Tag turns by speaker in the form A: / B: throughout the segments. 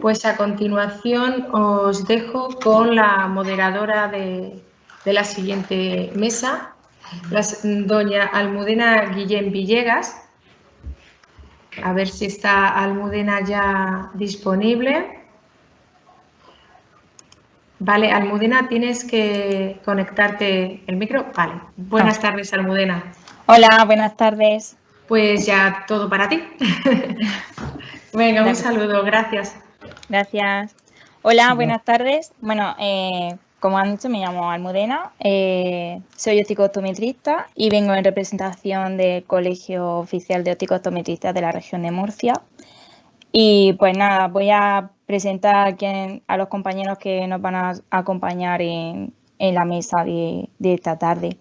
A: pues a continuación os dejo con la moderadora de la siguiente mesa, doña Almudena Guillén Villegas. A ver si está Almudena ya disponible. Vale, Almudena, tienes que conectarte el micro. Vale. Buenas tardes, Almudena.
B: Hola, buenas tardes.
A: Pues ya todo para ti. Venga, un saludo, gracias.
B: Gracias. Hola, buenas tardes. Bueno, como han dicho, me llamo Almudena, soy optometrista y vengo en representación del Colegio Oficial de Optometristas de la región de Murcia. Y pues nada, voy a presentar a los compañeros que nos van a acompañar en la mesa de esta tarde.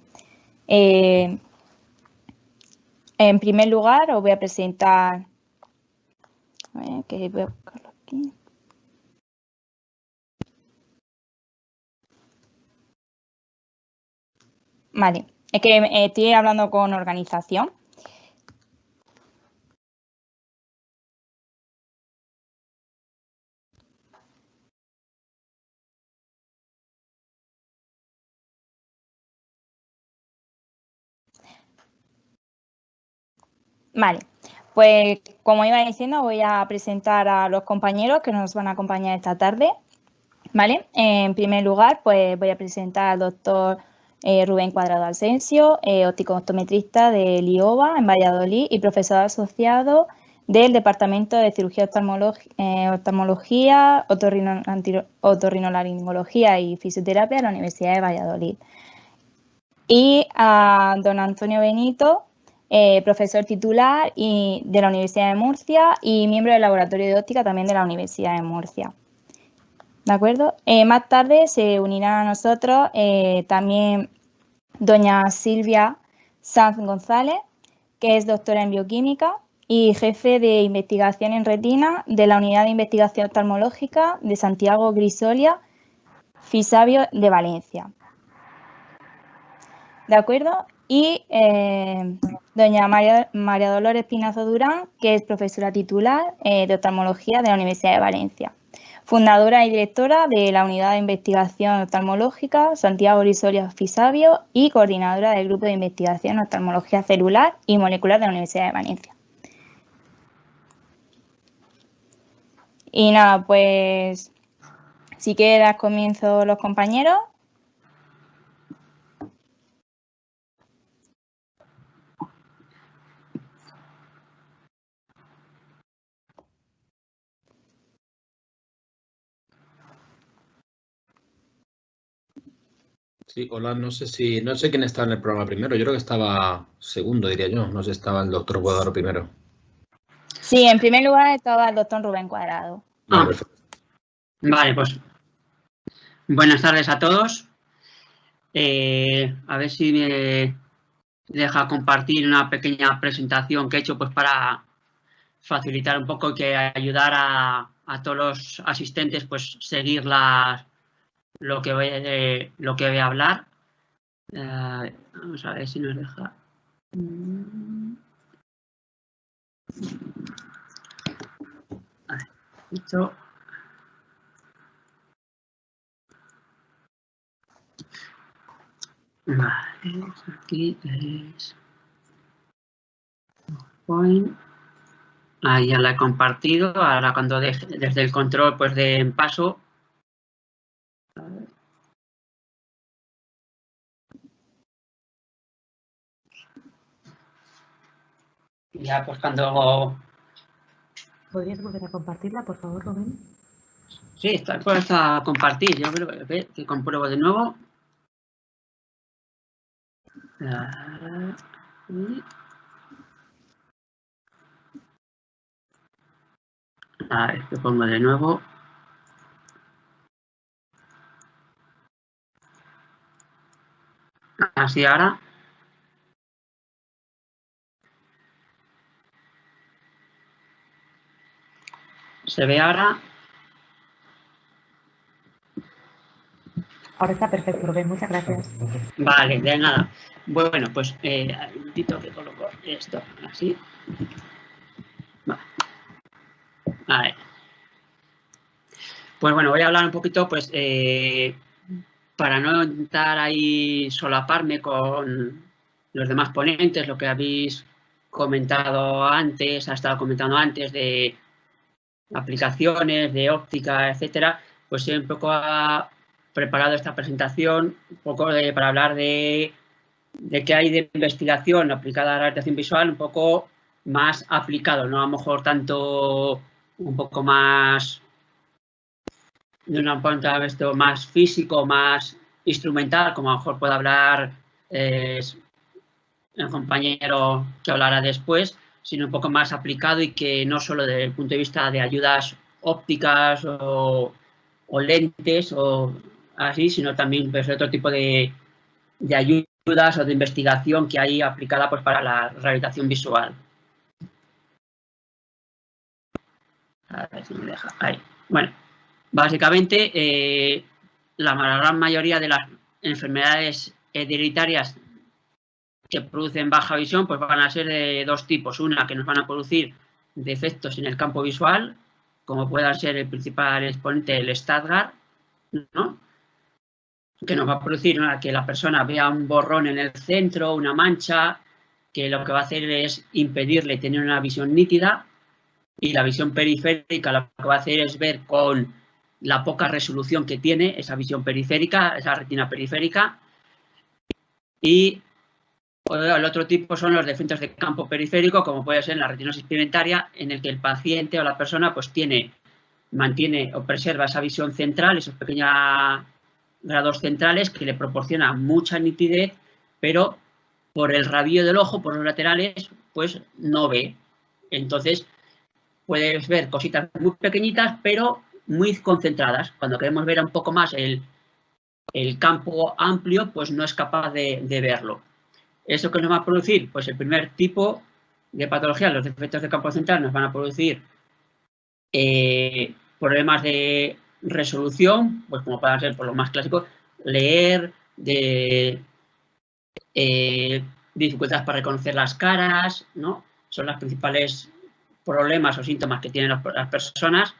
B: En primer lugar, os voy a presentar, que voy a buscarlo aquí. Vale, es que estoy hablando con organización. Vale, pues como iba diciendo, voy a presentar a los compañeros que nos van a acompañar esta tarde. Vale, en primer lugar, pues voy a presentar al doctor Rubén Cuadrado Asensio, optometrista del IOBA en Valladolid y profesor asociado del Departamento de Cirugía Oftalmología, Otorrinolaringología y Fisioterapia de la Universidad de Valladolid. Y a don Antonio Benito, profesor titular de la Universidad de Murcia y miembro del Laboratorio de Óptica también de la Universidad de Murcia. ¿De acuerdo? Más tarde se unirá a nosotros también doña Silvia Sanz González, que es doctora en bioquímica y jefe de investigación en retina de la Unidad de Investigación Oftalmológica de Santiago Grisolia, Fisabio de Valencia. ¿De acuerdo? Y doña María Dolores Pinazo Durán, que es profesora titular de oftalmología de la Universidad de Valencia. Fundadora y directora de la Unidad de Investigación Oftalmológica Santiago Grisolia Fisabio y coordinadora del Grupo de Investigación en Oftalmología Celular y Molecular de la Universidad de Valencia. Y nada, pues si quieres comienzo los compañeros.
C: Sí, hola, no sé quién estaba en el programa primero, yo creo que estaba segundo, diría yo, no sé, estaba el doctor Cuadrado primero.
B: Sí, en primer lugar estaba el doctor Rubén Cuadrado.
C: Vale, perfecto.
D: Vale, pues buenas tardes a todos. A ver si me deja compartir una pequeña presentación que he hecho pues para facilitar un poco y que ayudar a todos los asistentes pues seguir lo que voy a hablar. Vamos a ver si nos deja. Esto. Vale, aquí es PowerPoint. Ahí ya la he compartido. Ahora cuando desde el control pues de paso. Ya pues cuando...
A: ¿Podrías volver a compartirla, por favor, Rubén?
D: Sí, está puesta a compartir. Yo creo que compruebo de nuevo. A ver, que pongo de nuevo. Así ahora. ¿Se ve ahora?
A: Ahora está perfecto, Rubén, muchas gracias.
D: Vale, de nada. Bueno, pues un momentito que coloco esto así. Vale. A ver. Pues bueno, voy a hablar un poquito, pues, para no intentar ahí solaparme con los demás ponentes, lo que habéis comentado antes, ha estado comentando antes de aplicaciones, de óptica, etcétera, pues he un poco preparado esta presentación un poco para hablar de qué hay de investigación aplicada a la rehabilitación visual, un poco más aplicado, no a lo mejor tanto un poco más de una punto de vista más físico, más instrumental, como a lo mejor puede hablar el compañero que hablará después, sino un poco más aplicado y que no solo desde el punto de vista de ayudas ópticas o lentes o así, sino también pues, otro tipo de ayudas o de investigación que hay aplicada pues, para la rehabilitación visual. A ver si me deja. Ahí. Bueno, básicamente la gran mayoría de las enfermedades hereditarias que producen baja visión pues van a ser de dos tipos. Una, que nos van a producir defectos en el campo visual, como pueda ser el principal exponente, el Stargardt, ¿no? Que nos va a producir que la persona vea un borrón en el centro, una mancha, que lo que va a hacer es impedirle tener una visión nítida, y la visión periférica lo que va a hacer es ver con la poca resolución que tiene esa visión periférica, esa retina periférica. Y el otro tipo son los defectos de campo periférico, como puede ser la retinosis pigmentaria, en el que el paciente o la persona pues mantiene o preserva esa visión central, esos pequeños grados centrales que le proporcionan mucha nitidez, pero por el rabillo del ojo, por los laterales, pues no ve. Entonces, puedes ver cositas muy pequeñitas, pero muy concentradas. Cuando queremos ver un poco más el campo amplio, pues no es capaz de verlo. ¿Eso qué nos va a producir? Pues el primer tipo de patología, los defectos de campo central, nos van a producir problemas de resolución, pues como pueden ser por lo más clásico, leer, dificultades para reconocer las caras, ¿no? Son los principales problemas o síntomas que tienen las personas.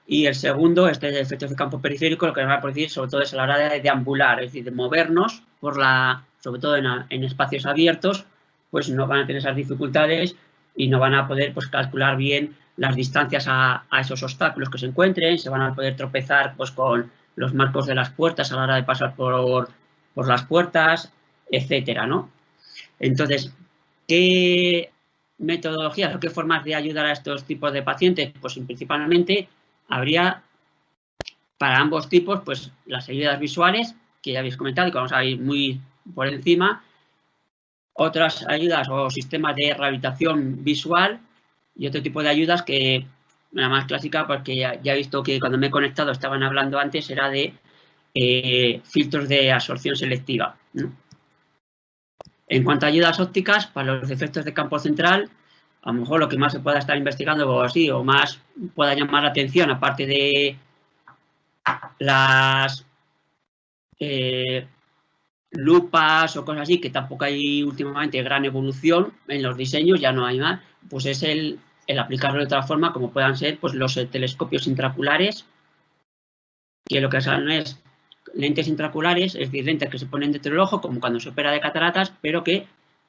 D: Y el segundo, este de efectos de campo periférico, lo que nos va a producir sobre todo es a la hora de deambular, es decir, de movernos, sobre todo en espacios abiertos, pues no van a tener esas dificultades y no van a poder pues, calcular bien las distancias a esos obstáculos que se encuentren, se van a poder tropezar pues, con los marcos de las puertas a la hora de pasar por las puertas, etcétera, ¿no? Entonces, ¿qué metodologías o qué formas de ayudar a estos tipos de pacientes? Pues principalmente habría para ambos tipos pues las ayudas visuales, que ya habéis comentado y que vamos a ir muy por encima, otras ayudas o sistemas de rehabilitación visual y otro tipo de ayudas que la más clásica, porque ya he visto que cuando me he conectado estaban hablando antes, era de filtros de absorción selectiva, ¿no? En cuanto a ayudas ópticas, para los defectos de campo central, a lo mejor lo que más se pueda estar investigando o así, o más pueda llamar la atención, aparte de las lupas o cosas así, que tampoco hay últimamente gran evolución en los diseños, ya no hay más, pues es el aplicarlo de otra forma, como puedan ser pues, los telescopios intraoculares, que lo que son es lentes intraoculares, es decir, lentes que se ponen dentro del ojo, como cuando se opera de cataratas, pero que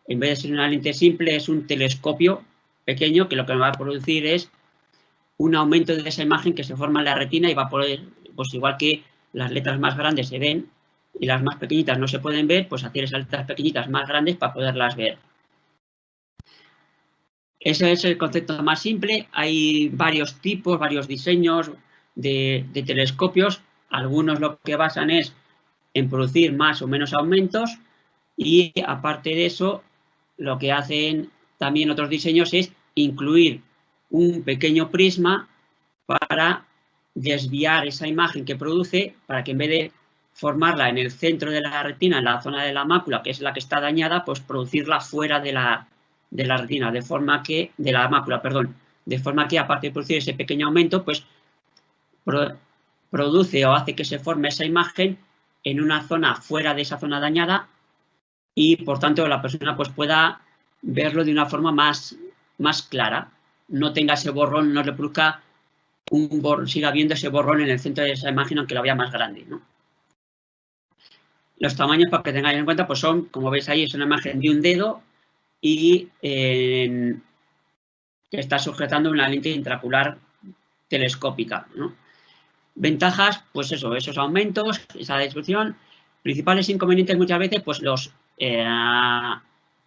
D: en vez de ser una lente simple, es un telescopio pequeño que lo que va a producir es un aumento de esa imagen que se forma en la retina y va a poder, pues igual que las letras más grandes se ven y las más pequeñitas no se pueden ver, pues hacer esas letras pequeñitas más grandes para poderlas ver. Ese es el concepto más simple. Hay varios tipos, varios diseños de telescopios. Algunos lo que basan es en producir más o menos aumentos y aparte de eso, lo que hacen también otros diseños es incluir un pequeño prisma para desviar esa imagen que produce para que en vez de formarla en el centro de la retina, en la zona de la mácula, que es la que está dañada, pues producirla fuera de la retina, de forma que, de la mácula, perdón, de forma que aparte de producir ese pequeño aumento, pues produce o hace que se forme esa imagen en una zona fuera de esa zona dañada y por tanto la persona pues pueda verlo de una forma más clara, no tenga ese borrón, no le produzca siga viendo ese borrón en el centro de esa imagen, aunque lo vea más grande, ¿no? Los tamaños, para que tengáis en cuenta, pues son, como veis ahí, es una imagen de un dedo y que está sujetando una lente intraocular telescópica, ¿no? Ventajas, pues eso, esos aumentos, esa distribución. Principales inconvenientes muchas veces, pues los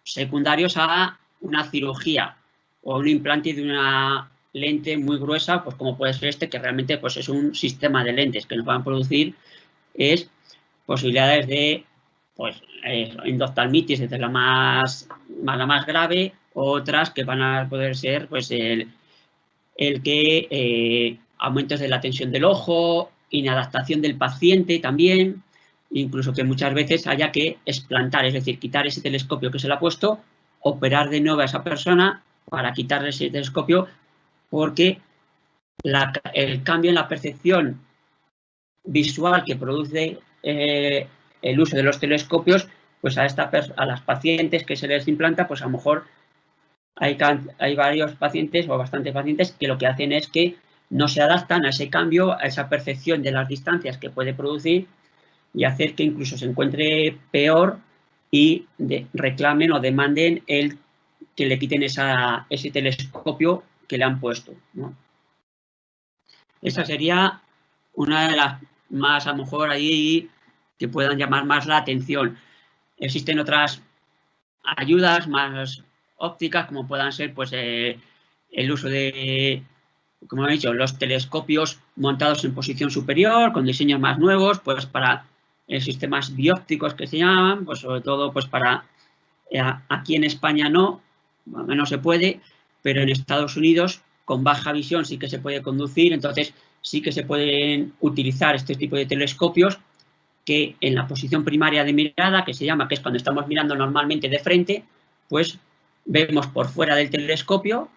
D: secundarios a una cirugía o un implante de una lente muy gruesa, pues como puede ser este, que realmente pues es un sistema de lentes que nos van a producir posibilidades de pues endoftalmitis, desde la más grave, otras que van a poder ser pues el que aumentos de la tensión del ojo, inadaptación del paciente también, incluso que muchas veces haya que explantar, es decir, quitar ese telescopio que se le ha puesto, operar de nuevo a esa persona para quitarle ese telescopio, porque el cambio en la percepción visual que produce el uso de los telescopios, pues a las pacientes que se les implanta, pues a lo mejor hay varios pacientes o bastantes pacientes que lo que hacen es que no se adaptan a ese cambio, a esa percepción de las distancias que puede producir y hacer que incluso se encuentre peor y reclamen o demanden que le quiten ese telescopio que le han puesto, ¿no? Esa sería una de las más, a lo mejor, ahí que puedan llamar más la atención. Existen otras ayudas más ópticas, como puedan ser pues el uso de, como he dicho, los telescopios montados en posición superior, con diseños más nuevos, pues para sistemas biópticos que se llaman, pues sobre todo pues para, aquí en España no se puede, pero en Estados Unidos con baja visión sí que se puede conducir, entonces sí que se pueden utilizar este tipo de telescopios que en la posición primaria de mirada, que se llama, que es cuando estamos mirando normalmente de frente, pues vemos por fuera del telescopio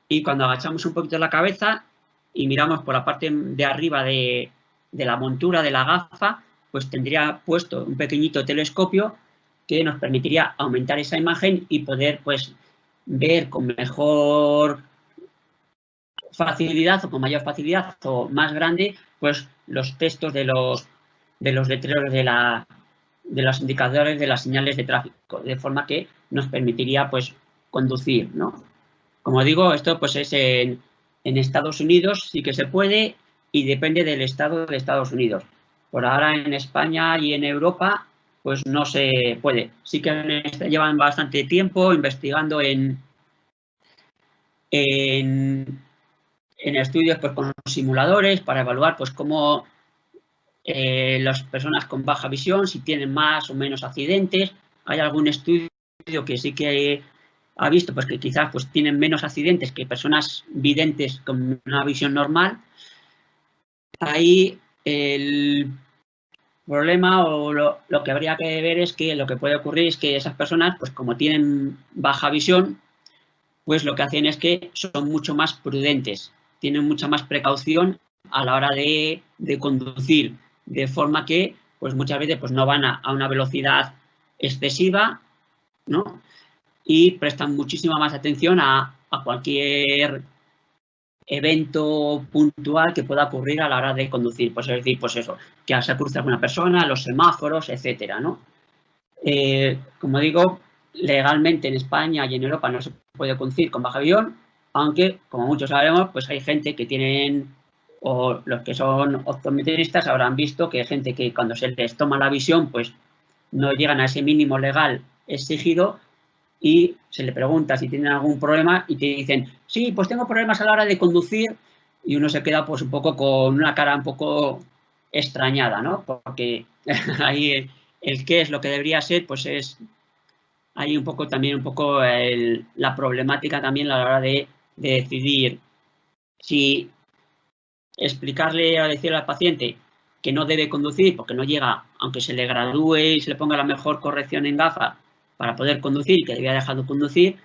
D: y cuando agachamos un poquito la cabeza y miramos por la parte de arriba de la montura de la gafa, pues tendría puesto un pequeñito telescopio que nos permitiría aumentar esa imagen y poder pues ver con mejor facilidad o con mayor facilidad o más grande pues los textos de los letreros de los indicadores de las señales de tráfico, de forma que nos permitiría pues conducir, ¿no? Como digo, esto pues es en Estados Unidos sí que se puede y depende del estado de Estados Unidos. Por ahora en España y en Europa pues no se puede. Sí que llevan bastante tiempo investigando en estudios pues con simuladores para evaluar pues cómo las personas con baja visión, si tienen más o menos accidentes. Hay algún estudio que sí que ha visto pues que quizás pues tienen menos accidentes que personas videntes con una visión normal. Ahí el problema o lo que habría que ver es que lo que puede ocurrir es que esas personas, pues como tienen baja visión, pues lo que hacen es que son mucho más prudentes, tienen mucha más precaución a la hora de conducir, de forma que pues muchas veces pues no van a una velocidad excesiva, ¿no? Y prestan muchísima más atención a cualquier evento puntual que pueda ocurrir a la hora de conducir, pues es decir, pues eso, que se cruce alguna persona, los semáforos, etcétera, ¿no? Como digo, legalmente en España y en Europa no se puede conducir con baja visión, aunque, como muchos sabemos, pues hay gente que tienen, o los que son optometristas habrán visto que hay gente que cuando se les toma la visión, pues no llegan a ese mínimo legal exigido y se le pregunta si tienen algún problema y te dicen, sí, pues tengo problemas a la hora de conducir, y uno se queda pues un poco con una cara un poco extrañada, ¿no? Porque ahí el qué es lo que debería ser, pues es hay un poco también la problemática también a la hora de decidir si explicarle o decirle al paciente que no debe conducir porque no llega, aunque se le gradúe y se le ponga la mejor corrección en gafa para poder conducir, que debía dejar de conducir,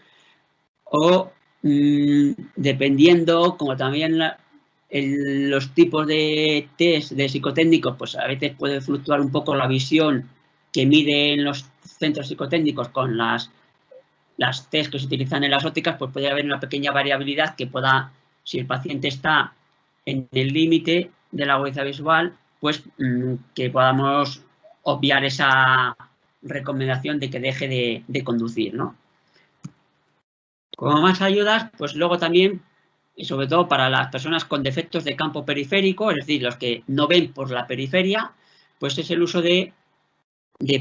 D: o dependiendo, como también los tipos de test de psicotécnicos, pues a veces puede fluctuar un poco la visión que miden los centros psicotécnicos con las test que se utilizan en las ópticas, pues puede haber una pequeña variabilidad que pueda, si el paciente está en el límite de la agudeza visual, pues que podamos obviar esa recomendación de que deje de conducir, ¿no? Como más ayudas, pues luego también, y sobre todo para las personas con defectos de campo periférico, es decir, los que no ven por la periferia, pues es el uso de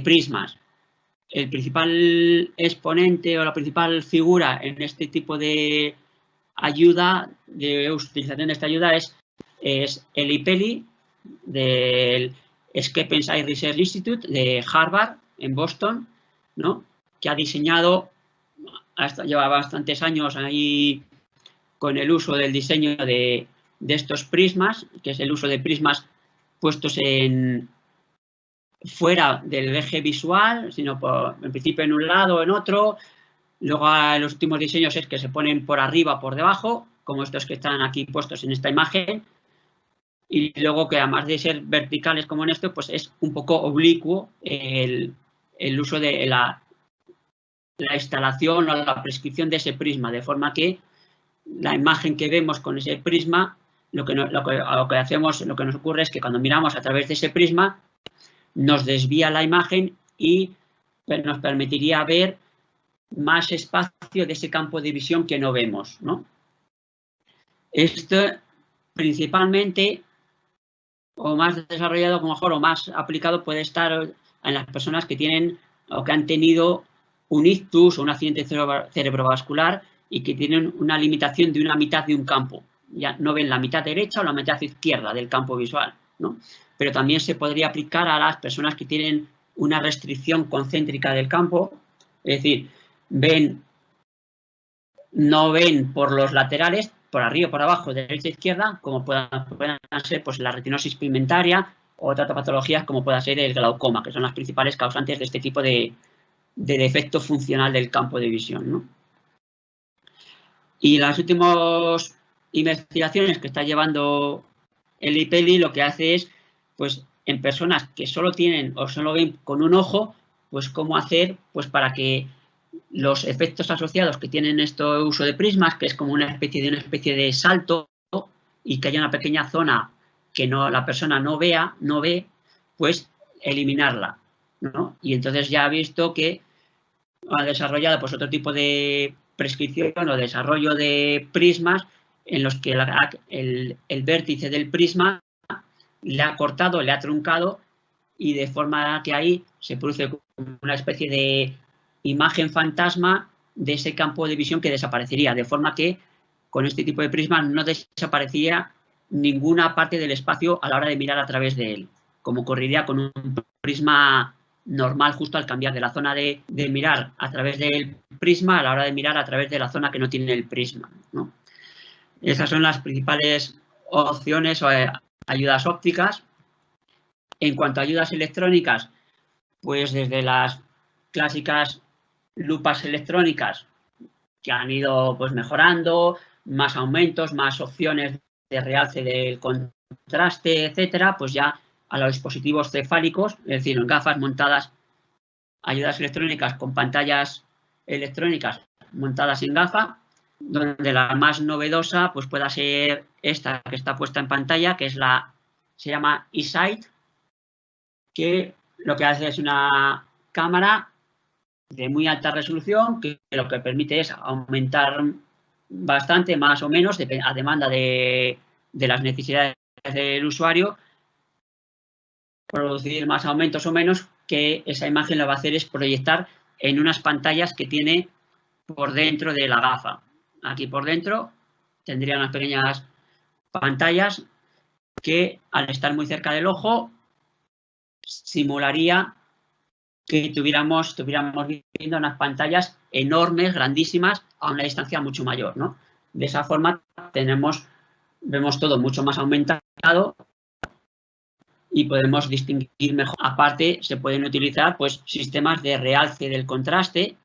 D: prismas. El principal exponente o la principal figura en este tipo de ayuda, de utilización de esta ayuda, es Eli Pelli, del Skepens Eye Research Institute de Harvard, en Boston, ¿no? Que ha diseñado, lleva bastantes años ahí con el uso del diseño de estos prismas, que es el uso de prismas puestos fuera del eje visual, sino en principio en un lado o en otro. Luego los últimos diseños es que se ponen por arriba o por debajo, como estos que están aquí puestos en esta imagen. Y luego que además de ser verticales como en esto, pues es un poco oblicuo el uso de la instalación o la prescripción de ese prisma, de forma que la imagen que vemos con ese prisma, lo que nos ocurre es que cuando miramos a través de ese prisma, nos desvía la imagen y nos permitiría ver más espacio de ese campo de visión que no vemos, ¿no? Esto principalmente, o más desarrollado, como mejor, o más aplicado puede estar en las personas que tienen o que han tenido un ictus o un accidente cerebrovascular y que tienen una limitación de una mitad de un campo. Ya no ven la mitad derecha o la mitad izquierda del campo visual, ¿no? Pero también se podría aplicar a las personas que tienen una restricción concéntrica del campo, es decir, no ven por los laterales, por arriba, por abajo, derecha e izquierda, como puedan ser pues, la retinosis pigmentaria o otras patologías como pueda ser el glaucoma, que son las principales causantes de este tipo de defecto funcional del campo de visión, ¿no? Y las últimas investigaciones que está llevando Eli Pelli lo que hace es, pues, en personas que solo tienen o solo ven con un ojo, pues cómo hacer pues para que los efectos asociados que tienen este uso de prismas, que es como una especie de salto y que haya una pequeña zona que la persona no ve, pues eliminarla, ¿no? Y entonces ya ha visto que ha desarrollado pues otro tipo de prescripción o desarrollo de prismas en los que el vértice del prisma le ha cortado, le ha truncado y de forma que ahí se produce una especie de imagen fantasma de ese campo de visión que desaparecería, de forma que con este tipo de prismas no desaparecería ninguna parte del espacio a la hora de mirar a través de él, como ocurriría con un prisma normal justo al cambiar de la zona de mirar a través del prisma a la hora de mirar a través de la zona que no tiene el prisma, ¿no? Esas son las principales opciones o ayudas ópticas. En cuanto a ayudas electrónicas, pues desde las clásicas lupas electrónicas que han ido pues mejorando, más aumentos, más opciones de realce del contraste, etcétera, pues ya a los dispositivos cefálicos, es decir, en gafas montadas, ayudas electrónicas con pantallas electrónicas montadas en gafa, donde la más novedosa pues pueda ser esta que está puesta en pantalla, que es se llama eSight, que lo que hace es una cámara de muy alta resolución que lo que permite es aumentar bastante, más o menos, a demanda de las necesidades del usuario, producir más aumentos o menos, que esa imagen lo va a hacer es proyectar en unas pantallas que tiene por dentro de la gafa. Aquí por dentro tendría unas pequeñas pantallas que al estar muy cerca del ojo simularía que estuviéramos viendo unas pantallas enormes, grandísimas, a una distancia mucho mayor, ¿no? De esa forma vemos todo mucho más aumentado y podemos distinguir mejor. Aparte, se pueden utilizar pues sistemas de realce del contraste,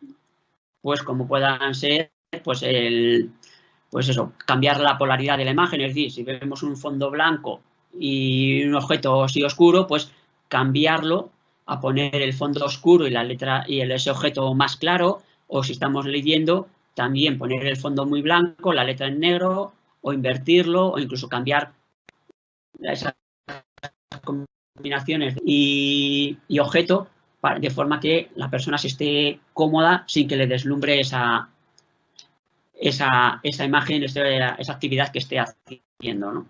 D: pues como puedan ser pues cambiar la polaridad de la imagen, es decir, si vemos un fondo blanco y un objeto así oscuro, pues cambiarlo a poner el fondo oscuro y la letra y ese objeto más claro, o si estamos leyendo, también poner el fondo muy blanco, la letra en negro, o invertirlo, o incluso cambiar esas combinaciones y objeto, de forma que la persona se esté cómoda sin que le deslumbre esa imagen, esa actividad que esté haciendo, ¿no?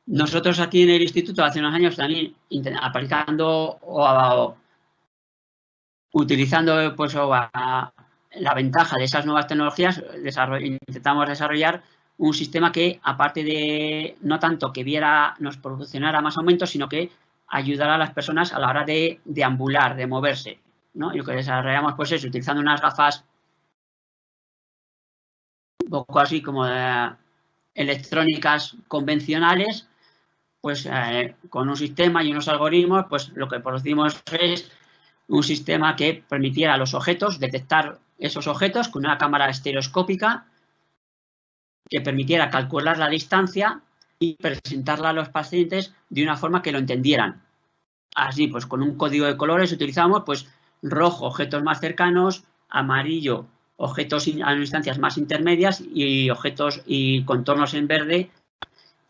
D: Nosotros aquí en el instituto hace unos años también aplicando o utilizando pues la ventaja de esas nuevas tecnologías, intentamos desarrollar un sistema que, aparte de no tanto que nos proporcionara más aumentos, sino que ayudara a las personas a la hora de deambular, de moverse, ¿no? Y lo que desarrollamos pues es utilizando unas gafas un poco así como electrónicas convencionales, pues con un sistema y unos algoritmos, pues lo que producimos es un sistema que permitiera a los objetos detectar esos objetos con una cámara estereoscópica que permitiera calcular la distancia y presentarla a los pacientes de una forma que lo entendieran. Así, pues con un código de colores utilizamos pues rojo, objetos más cercanos, amarillo, objetos a distancias más intermedias y objetos y contornos en verde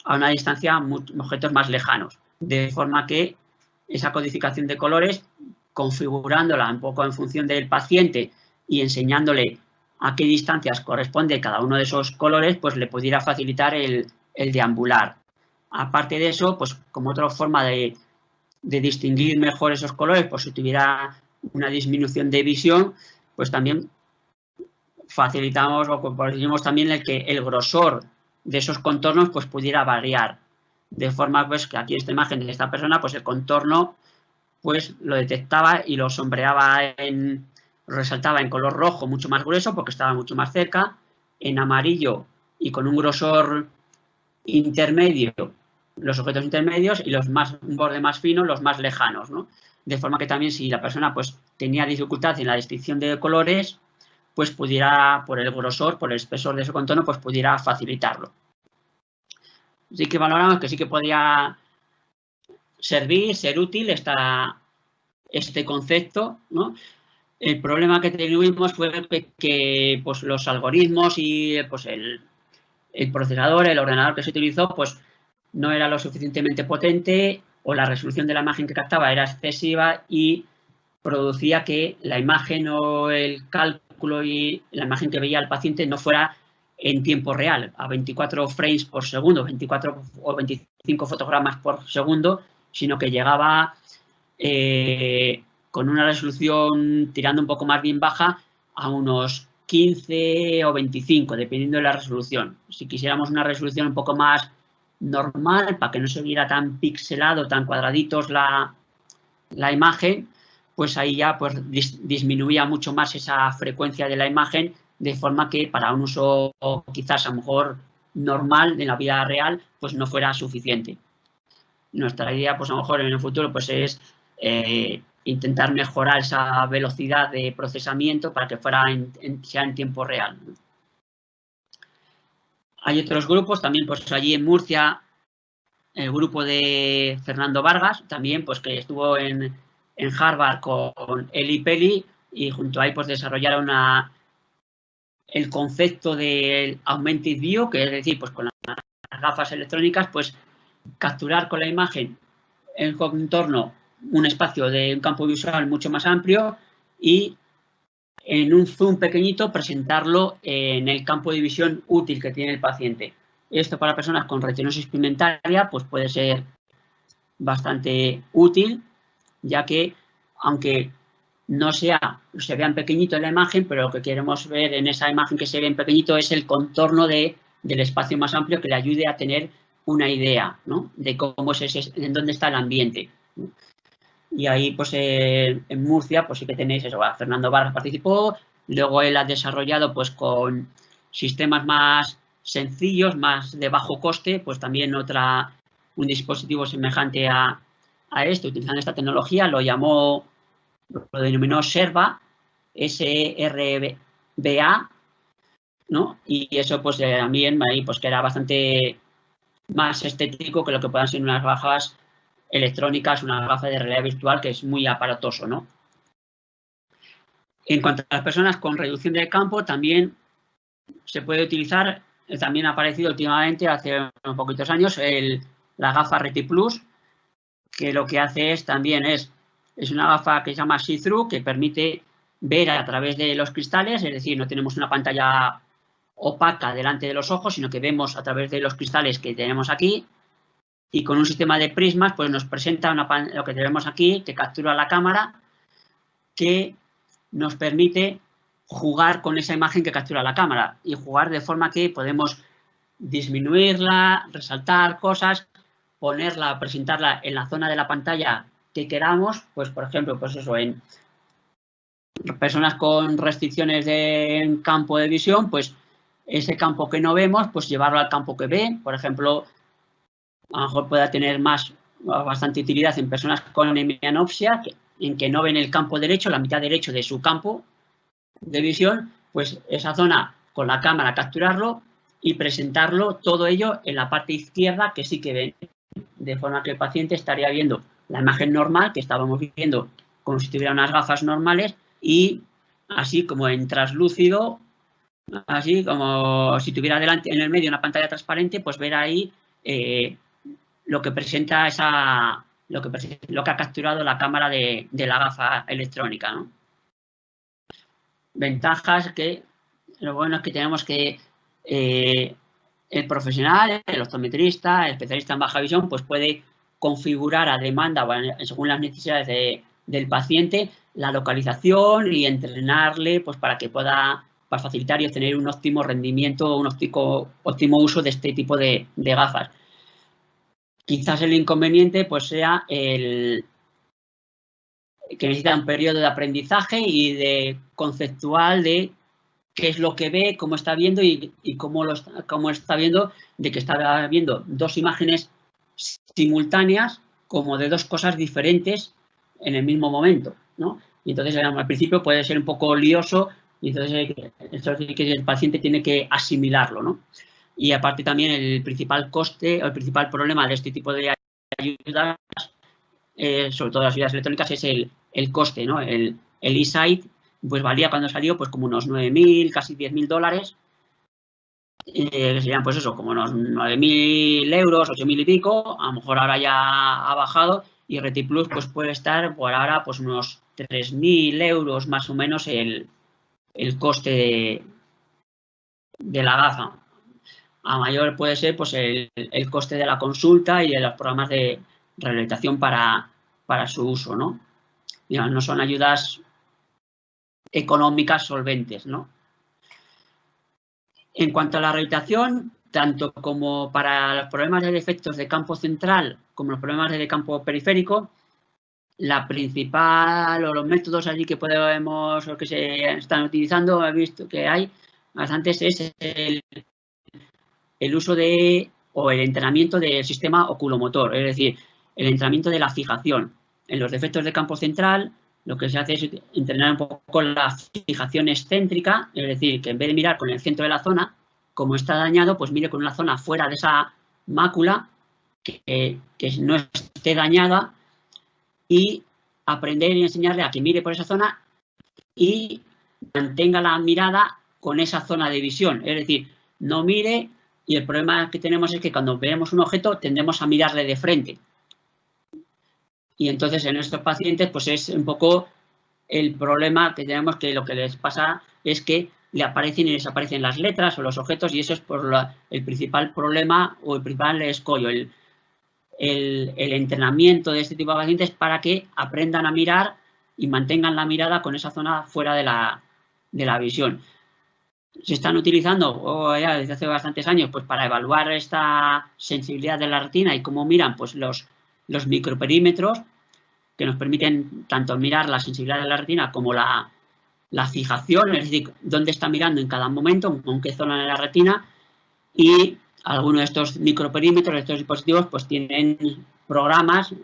D: a una distancia, objetos más lejanos. De forma que esa codificación de colores, configurándola un poco en función del paciente y enseñándole a qué distancias corresponde cada uno de esos colores, pues le pudiera facilitar el deambular. Aparte de eso, pues como otra forma de distinguir mejor esos colores, pues si tuviera una disminución de visión, pues también facilitamos o conseguimos también el grosor de esos contornos pues pudiera variar. De forma pues que aquí en esta imagen de esta persona, pues el contorno pues lo detectaba y lo sombreaba resaltaba en color rojo mucho más grueso porque estaba mucho más cerca, en amarillo y con un grosor intermedio los objetos intermedios y un borde más fino los más lejanos, ¿no? De forma que también si la persona pues tenía dificultad en la distinción de colores, pues pudiera, por el grosor, por el espesor de su contorno, pues pudiera facilitarlo. Sí que valoramos que sí que podía ser útil este concepto, ¿no? El problema que tuvimos fue que pues, los algoritmos y pues, el procesador, el ordenador que se utilizó, pues no era lo suficientemente potente o la resolución de la imagen que captaba era excesiva y producía que la imagen o el cálculo y la imagen que veía el paciente no fuera en tiempo real, a 24 frames por segundo, 24 o 25 fotogramas por segundo, sino que llegaba con una resolución tirando un poco más bien baja a unos 15 o 25, dependiendo de la resolución. Si quisiéramos una resolución un poco más normal, para que no se viera tan pixelado, tan cuadraditos la imagen, pues ahí ya pues, disminuía mucho más esa frecuencia de la imagen, de forma que para un uso quizás a lo mejor normal en la vida real, pues no fuera suficiente. Nuestra idea, pues a lo mejor en el futuro, pues es intentar mejorar esa velocidad de procesamiento para que sea en tiempo real. Hay otros grupos, también pues allí en Murcia, el grupo de Fernando Vargas, también pues que estuvo en Harvard con Eli Pelli y junto a él pues desarrollaron el concepto del Augmented View, que es decir, pues con las gafas electrónicas, pues capturar con la imagen el contorno, un espacio de un campo visual mucho más amplio y en un zoom pequeñito presentarlo en el campo de visión útil que tiene el paciente. Esto para personas con retinosis pigmentaria pues puede ser bastante útil, ya que aunque no se vea en pequeñito en la imagen, pero lo que queremos ver en esa imagen que se ve en pequeñito es el contorno del espacio más amplio que le ayude a tener una idea, ¿no? De cómo en dónde está el ambiente. Y ahí, pues en Murcia, pues sí que tenéis eso. Fernando Vargas participó, luego él ha desarrollado, pues con sistemas más sencillos, más de bajo coste, pues también un dispositivo semejante a esto, utilizando esta tecnología, lo denominó SERVA, SRBA, ¿no? Y eso, pues también ahí, pues que era bastante más estético que lo que puedan ser unas gafas electrónicas, una gafa de realidad virtual que es muy aparatoso, ¿no? En cuanto a las personas con reducción del campo, también se puede utilizar, también ha aparecido últimamente, hace unos poquitos años, el la gafa RetiPlus, que lo que hace es una gafa que se llama see-through, que permite ver a través de los cristales, es decir, no tenemos una pantalla opaca delante de los ojos, sino que vemos a través de los cristales que tenemos aquí, y con un sistema de prismas pues nos presenta lo que tenemos aquí, que captura la cámara, que nos permite jugar con esa imagen que captura la cámara, y jugar de forma que podemos disminuirla, resaltar cosas, ponerla, presentarla en la zona de la pantalla que queramos, pues por ejemplo, pues eso, en personas con restricciones de campo de visión, pues ese campo que no vemos, pues llevarlo al campo que ve. Por ejemplo, a lo mejor pueda tener bastante utilidad en personas con hemianopsia, en que no ven el campo derecho, la mitad derecho de su campo de visión, pues esa zona con la cámara capturarlo y presentarlo todo ello en la parte izquierda que sí que ven, de forma que el paciente estaría viendo la imagen normal que estábamos viendo como si tuviera unas gafas normales, y así como en translúcido, así como si tuviera delante en el medio una pantalla transparente, pues ver ahí lo que presenta lo que ha capturado la cámara de la gafa electrónica, ¿no? Ventajas que lo bueno es que tenemos que el profesional, el optometrista, el especialista en baja visión, pues puede configurar a demanda, según las necesidades del paciente, la localización y entrenarle pues para que pueda facilitar y obtener un óptimo rendimiento, un óptimo uso de este tipo de gafas. Quizás el inconveniente pues sea que necesita un periodo de aprendizaje y de conceptual de qué es lo que ve, cómo está viendo y cómo está viendo, de que está viendo dos imágenes simultáneas como de dos cosas diferentes en el mismo momento, ¿no? Y entonces al principio puede ser un poco lioso, y entonces eso sí que el paciente tiene que asimilarlo, ¿no? Y aparte también el principal coste o el principal problema de este tipo de ayudas, sobre todo las ayudas electrónicas, es el coste, ¿no? El eSight pues valía cuando salió pues como unos 9.000, casi 10.000 dólares, que serían pues eso, como unos 9.000 euros, 8.000 y pico. A lo mejor ahora ya ha bajado, y RetiPlus pues puede estar por ahora pues unos 3.000 euros más o menos el coste de la gafa. A mayor puede ser pues el coste de la consulta y de los programas de rehabilitación para su uso, ¿no? Mira, no son ayudas económicas solventes, ¿no? En cuanto a la rehabilitación, tanto como para los problemas de defectos de campo central como los problemas de campo periférico, la principal o los métodos allí que podemos o que se están utilizando, he visto que hay bastantes, es el uso o el entrenamiento del sistema oculomotor, es decir, el entrenamiento de la fijación. En los defectos de campo central, lo que se hace es entrenar un poco la fijación excéntrica, es decir, que en vez de mirar con el centro de la zona, como está dañado, pues mire con una zona fuera de esa mácula que no esté dañada, y aprender y enseñarle a que mire por esa zona y mantenga la mirada con esa zona de visión, es decir, no mire. Y el problema que tenemos es que cuando vemos un objeto tendemos a mirarle de frente. Y entonces en estos pacientes pues es un poco el problema que tenemos, que lo que les pasa es que le aparecen y desaparecen las letras o los objetos, y eso es por el principal problema o el principal escollo, el entrenamiento de este tipo de pacientes para que aprendan a mirar y mantengan la mirada con esa zona fuera de la visión. Se están utilizando ya desde hace bastantes años pues para evaluar esta sensibilidad de la retina y cómo miran pues los microperímetros, que nos permiten tanto mirar la sensibilidad de la retina como la fijación, es decir, dónde está mirando en cada momento, con qué zona de la retina. Y algunos de estos microperímetros, de estos dispositivos, pues tienen programas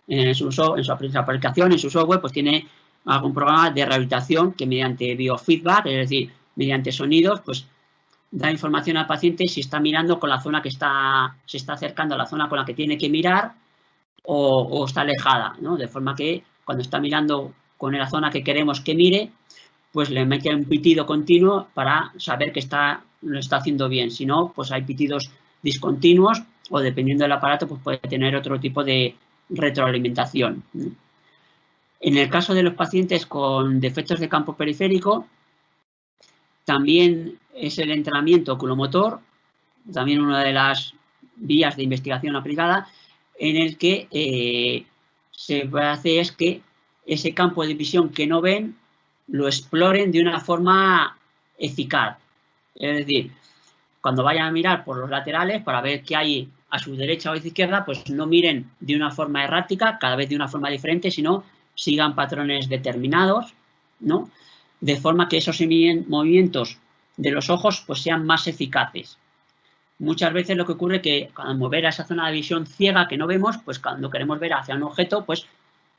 D: en su aplicación, en su software, pues tiene algún programa de rehabilitación que mediante biofeedback, es decir, mediante sonidos, pues da información al paciente si está mirando con la zona que se está acercando a la zona con la que tiene que mirar o está alejada, ¿no? De forma que cuando está mirando con la zona que queremos que mire, pues le mete un pitido continuo para saber que lo está haciendo bien. Si no, pues hay pitidos discontinuos o dependiendo del aparato, pues puede tener otro tipo de retroalimentación. En el caso de los pacientes con defectos de campo periférico, también es el entrenamiento oculomotor, también una de las vías de investigación aplicada, en el que se hace es que ese campo de visión que no ven lo exploren de una forma eficaz. Es decir, cuando vayan a mirar por los laterales para ver qué hay a su derecha o a su izquierda, pues no miren de una forma errática, cada vez de una forma diferente, sino sigan patrones determinados, ¿no? De forma que esos movimientos de los ojos pues sean más eficaces. Muchas veces lo que ocurre es que al mover a esa zona de visión ciega que no vemos, pues cuando queremos ver hacia un objeto, pues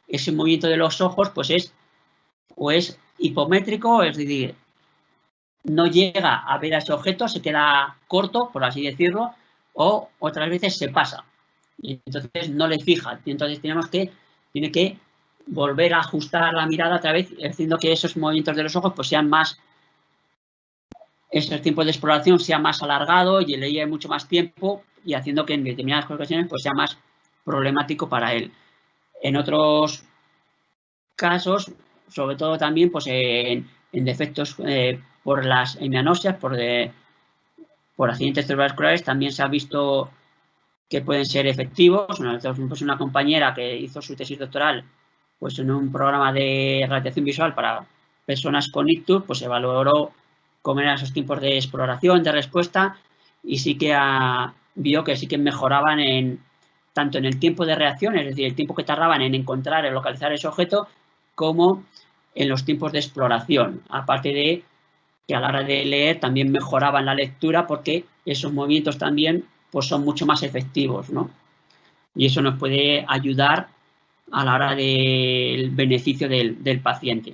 D: ese movimiento de los ojos pues es hipométrico, es decir, no llega a ver a ese objeto, se queda corto, por así decirlo, o otras veces se pasa. Y entonces no le fija. Y entonces tiene que volver a ajustar la mirada otra vez, haciendo que esos movimientos de los ojos pues sean más, esos tiempos de exploración sea más alargado y le lleve mucho más tiempo y haciendo que en determinadas ocasiones pues sea más problemático para él. En otros casos, sobre todo también pues en defectos por las hemianopsias, por accidentes cerebrovasculares, también se ha visto que pueden ser efectivos. Nosotros, pues, una compañera que hizo su tesis doctoral pues en un programa de radiación visual para personas con ictus, pues se valoró cómo eran esos tiempos de exploración, de respuesta, y sí que vio que sí que mejoraban tanto en el tiempo de reacción, es decir, el tiempo que tardaban en encontrar y localizar ese objeto, como en los tiempos de exploración. Aparte de que a la hora de leer también mejoraban la lectura porque esos movimientos también pues son mucho más efectivos, ¿no? Y eso nos puede ayudar a la hora del beneficio del paciente.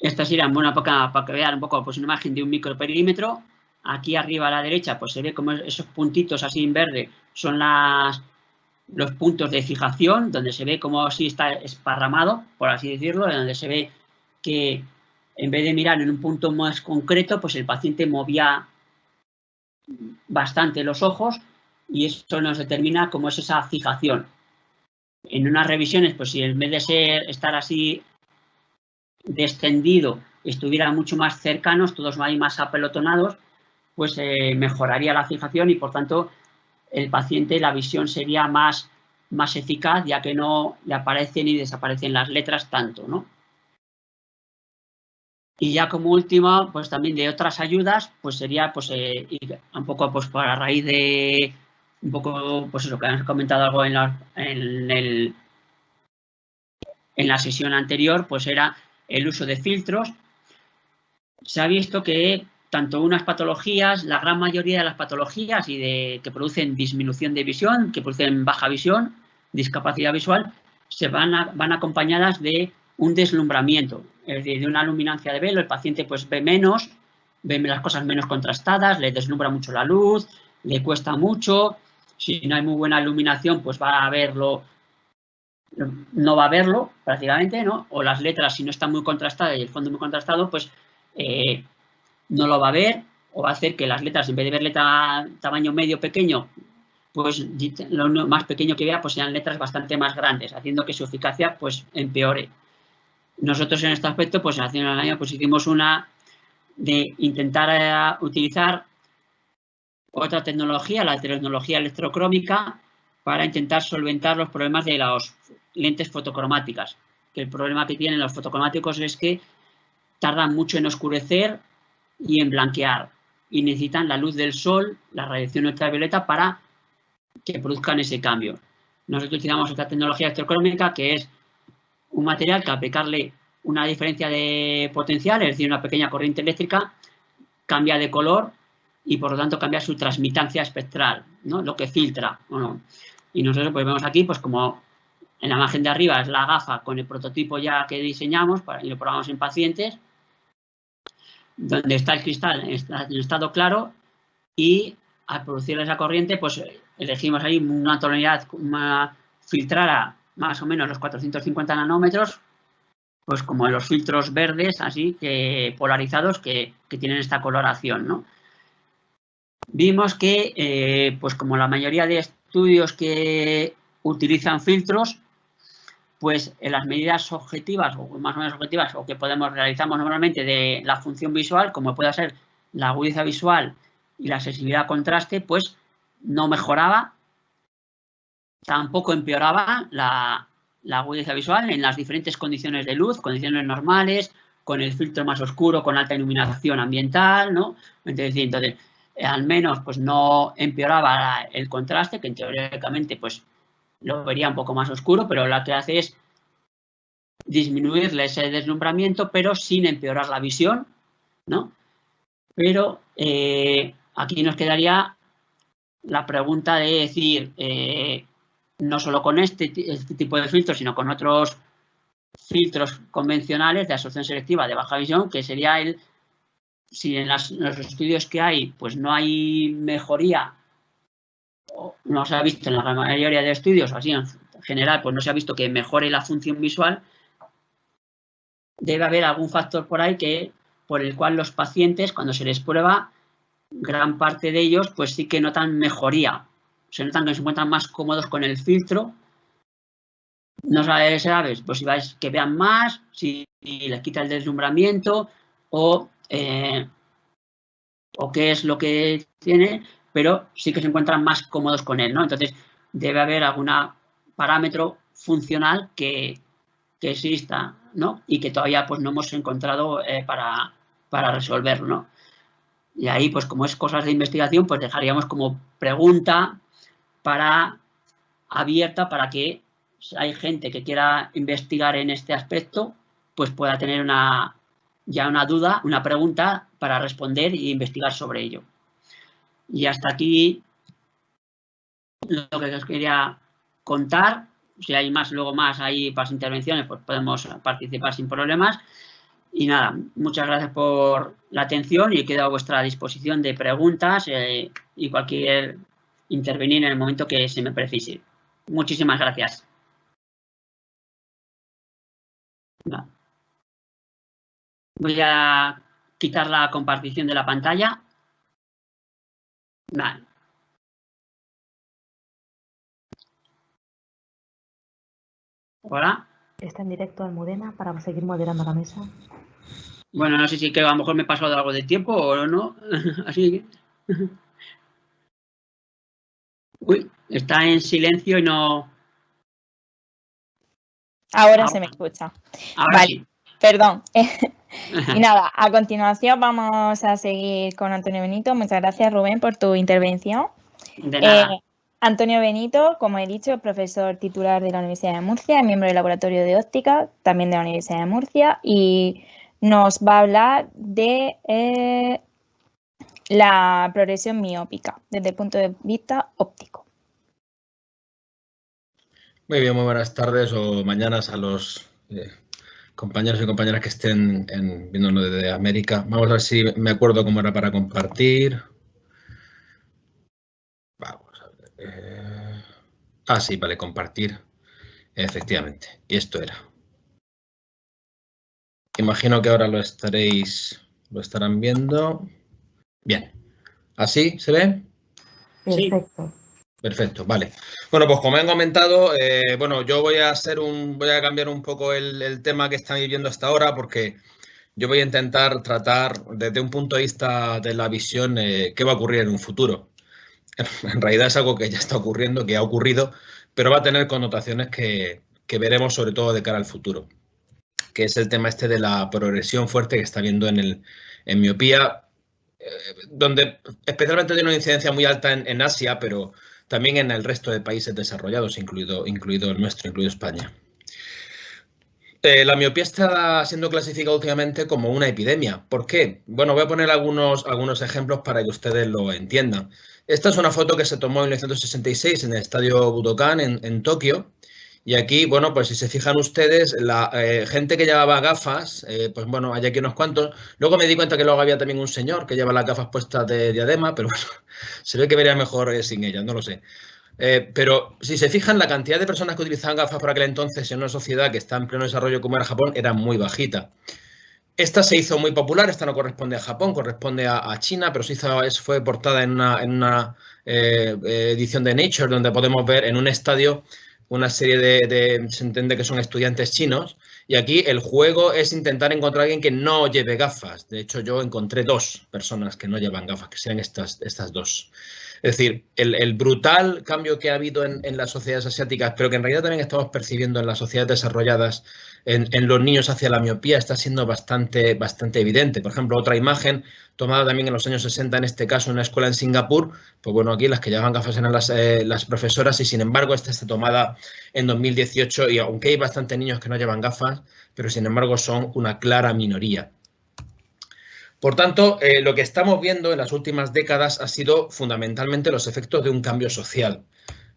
D: Esta sería una para que vean un poco pues una imagen de un microperímetro. Aquí arriba a la derecha pues se ve como esos puntitos así en verde son los puntos de fijación, donde se ve como así está esparramado, por así decirlo, donde se ve que en vez de mirar en un punto más concreto, pues el paciente movía bastante los ojos y eso nos determina cómo es esa fijación. En unas revisiones, pues si en vez de estar así descendido, estuviera mucho más cercanos, todos ahí más apelotonados, pues mejoraría la fijación y por tanto el paciente, la visión sería más eficaz, ya que no le aparecen y desaparecen las letras tanto, ¿no? Y ya como último, pues también de otras ayudas, pues sería pues ir un poco pues por a raíz de un poco pues lo que han comentado algo en la sesión anterior, pues era el uso de filtros. Se ha visto que tanto unas patologías, la gran mayoría de las patologías que producen disminución de visión, que producen baja visión, discapacidad visual, van acompañadas de un deslumbramiento, es decir, de una luminancia de velo. El paciente pues ve menos, ve las cosas menos contrastadas, le deslumbra mucho la luz, le cuesta mucho. Si no hay muy buena iluminación, pues va a verlo, no va a verlo prácticamente, ¿no? O las letras, si no están muy contrastadas y el fondo muy contrastado, pues no lo va a ver, o va a hacer que las letras, en vez de verle tamaño medio pequeño, pues lo más pequeño que vea, pues sean letras bastante más grandes, haciendo que su eficacia pues empeore. Nosotros en este aspecto, pues hace un año pues hicimos una de intentar utilizar otra tecnología, la tecnología electrocrómica, para intentar solventar los problemas de las lentes fotocromáticas. Que el problema que tienen los fotocromáticos es que tardan mucho en oscurecer y en blanquear, y necesitan la luz del sol, la radiación ultravioleta, para que produzcan ese cambio. Nosotros utilizamos esta tecnología electrocrómica, que es un material que al aplicarle una diferencia de potencial, es decir, una pequeña corriente eléctrica, cambia de color y por lo tanto cambia su transmitancia espectral, ¿no? Lo que filtra o no. Y nosotros pues vemos aquí, pues como en la imagen de arriba es la gafa con el prototipo ya que diseñamos y lo probamos en pacientes, donde está el cristal en estado claro, y al producir esa corriente pues elegimos ahí una tonalidad filtrada más o menos los 450 nanómetros, pues como los filtros verdes así que polarizados que tienen esta coloración, ¿no? vimos que, pues como la mayoría de estudios que utilizan filtros, pues en las medidas objetivas o más o menos objetivas o que realizamos normalmente de la función visual, como puede ser la agudeza visual y la sensibilidad a contraste, pues no mejoraba, tampoco empeoraba la agudeza visual en las diferentes condiciones de luz, condiciones normales, con el filtro más oscuro, con alta iluminación ambiental, ¿no? Entonces, al menos pues no empeoraba el contraste, que teóricamente pues lo vería un poco más oscuro, pero lo que hace es disminuirle ese deslumbramiento, pero sin empeorar la visión, ¿no? Pero aquí nos quedaría la pregunta de decir, no solo con este tipo de filtros, sino con otros filtros convencionales de absorción selectiva de baja visión, que sería si en los estudios que hay, pues no hay mejoría, o no se ha visto en la mayoría de estudios, así en general, pues no se ha visto que mejore la función visual, debe haber algún factor por ahí por el cual los pacientes, cuando se les prueba, gran parte de ellos, pues sí que notan mejoría. Se notan que se encuentran más cómodos con el filtro. No sabes, pues si vais que vean más, si les quita el deslumbramiento o qué es lo que tiene, pero sí que se encuentran más cómodos con él, ¿no? Entonces, debe haber algún parámetro funcional que exista, ¿no? Y que todavía pues no hemos encontrado para resolverlo, ¿no? Y ahí, pues como es cosas de investigación, pues dejaríamos como pregunta abierta para que si hay gente que quiera investigar en este aspecto, pues pueda tener ya una duda, una pregunta para responder e investigar sobre ello. Y hasta aquí lo que os quería contar. Si hay luego más ahí para las intervenciones, pues podemos participar sin problemas. Y nada, muchas gracias por la atención y quedo a vuestra disposición de preguntas y cualquier intervenir en el momento que se me precise. Muchísimas gracias. Voy a quitar la compartición de la pantalla. Vale. Hola.
E: Está en directo Almudena para seguir moderando la mesa.
D: Bueno, no sé si que a lo mejor me he pasado algo de tiempo o no. Así que... Uy, está en silencio y no...
B: Ahora se me escucha.
D: Ahora
B: vale,
D: sí.
B: Perdón. Y nada, a continuación vamos a seguir con Antonio Benito. Muchas gracias, Rubén, por tu intervención.
D: De nada.
B: Antonio Benito, como he dicho, profesor titular de la Universidad de Murcia, miembro del Laboratorio de Óptica, también de la Universidad de Murcia, y nos va a hablar de la progresión miópica desde el punto de vista óptico.
C: Muy bien, muy buenas tardes o mañanas a los compañeros y compañeras que estén viéndonos desde América. Vamos a ver si me acuerdo cómo era para compartir. Vamos a ver. Sí, vale, compartir. Efectivamente, y esto era. Imagino que ahora lo estarán viendo. Bien. ¿Así se ve?
E: Perfecto.
C: Sí. Perfecto, vale. Bueno, pues como han comentado, bueno, yo voy a cambiar un poco el tema que están viendo hasta ahora porque yo voy a intentar tratar desde un punto de vista de la visión qué va a ocurrir en un futuro. En realidad es algo que ya está ocurriendo, que ha ocurrido, pero va a tener connotaciones que veremos sobre todo de cara al futuro, que es el tema este de la progresión fuerte que está habiendo en miopía, donde especialmente tiene una incidencia muy alta en Asia, pero también en el resto de países desarrollados, incluido el nuestro, incluido España. La miopía está siendo clasificada últimamente como una epidemia. ¿Por qué? Bueno, voy a poner algunos ejemplos para que ustedes lo entiendan. Esta es una foto que se tomó en 1966 en el estadio Budokan en Tokio. Y aquí, bueno, pues si se fijan ustedes, la gente que llevaba gafas, pues bueno, hay aquí unos cuantos. Luego me di cuenta que luego había también un señor que lleva las gafas puestas de diadema, pero bueno, se ve que vería mejor sin ellas, no lo sé. Pero si se fijan, la cantidad de personas que utilizaban gafas por aquel entonces en una sociedad que está en pleno desarrollo como era Japón era muy bajita. Esta se hizo muy popular, esta no corresponde a Japón, corresponde a China, pero fue portada en una edición de Nature, donde podemos ver en un estadio una serie se entiende que son estudiantes chinos, y aquí el juego es intentar encontrar a alguien que no lleve gafas. De hecho, yo encontré 2 personas que no llevan gafas, que sean estas 2. Es decir, el brutal cambio que ha habido en las sociedades asiáticas, pero que en realidad también estamos percibiendo en las sociedades desarrolladas, en los niños hacia la miopía, está siendo bastante evidente. Por ejemplo, otra imagen tomada también en los años 60, en este caso en una escuela en Singapur, pues bueno, aquí las que llevaban gafas eran las profesoras, y sin embargo esta está tomada en 2018, y aunque hay bastantes niños que no llevan gafas, pero sin embargo son una clara minoría. Por tanto, lo que estamos viendo en las últimas décadas ha sido fundamentalmente los efectos de un cambio social.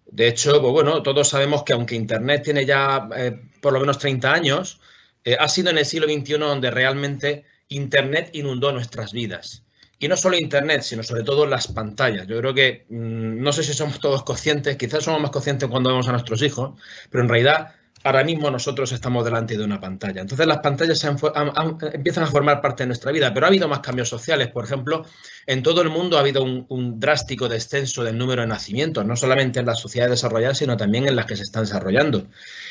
C: De hecho, pues bueno, todos sabemos que aunque Internet tiene ya por lo menos 30 años, ha sido en el siglo XXI donde realmente Internet inundó nuestras vidas. Y no solo Internet, sino sobre todo las pantallas. Yo creo que, no sé si somos todos conscientes, quizás somos más conscientes cuando vemos a nuestros hijos, pero en realidad ahora mismo nosotros estamos delante de una pantalla. Entonces las pantallas empiezan a formar parte de nuestra vida, pero ha habido más cambios sociales. Por ejemplo, en todo el mundo ha habido un drástico descenso del número de nacimientos, no solamente en las sociedades desarrolladas, sino también en las que se están desarrollando.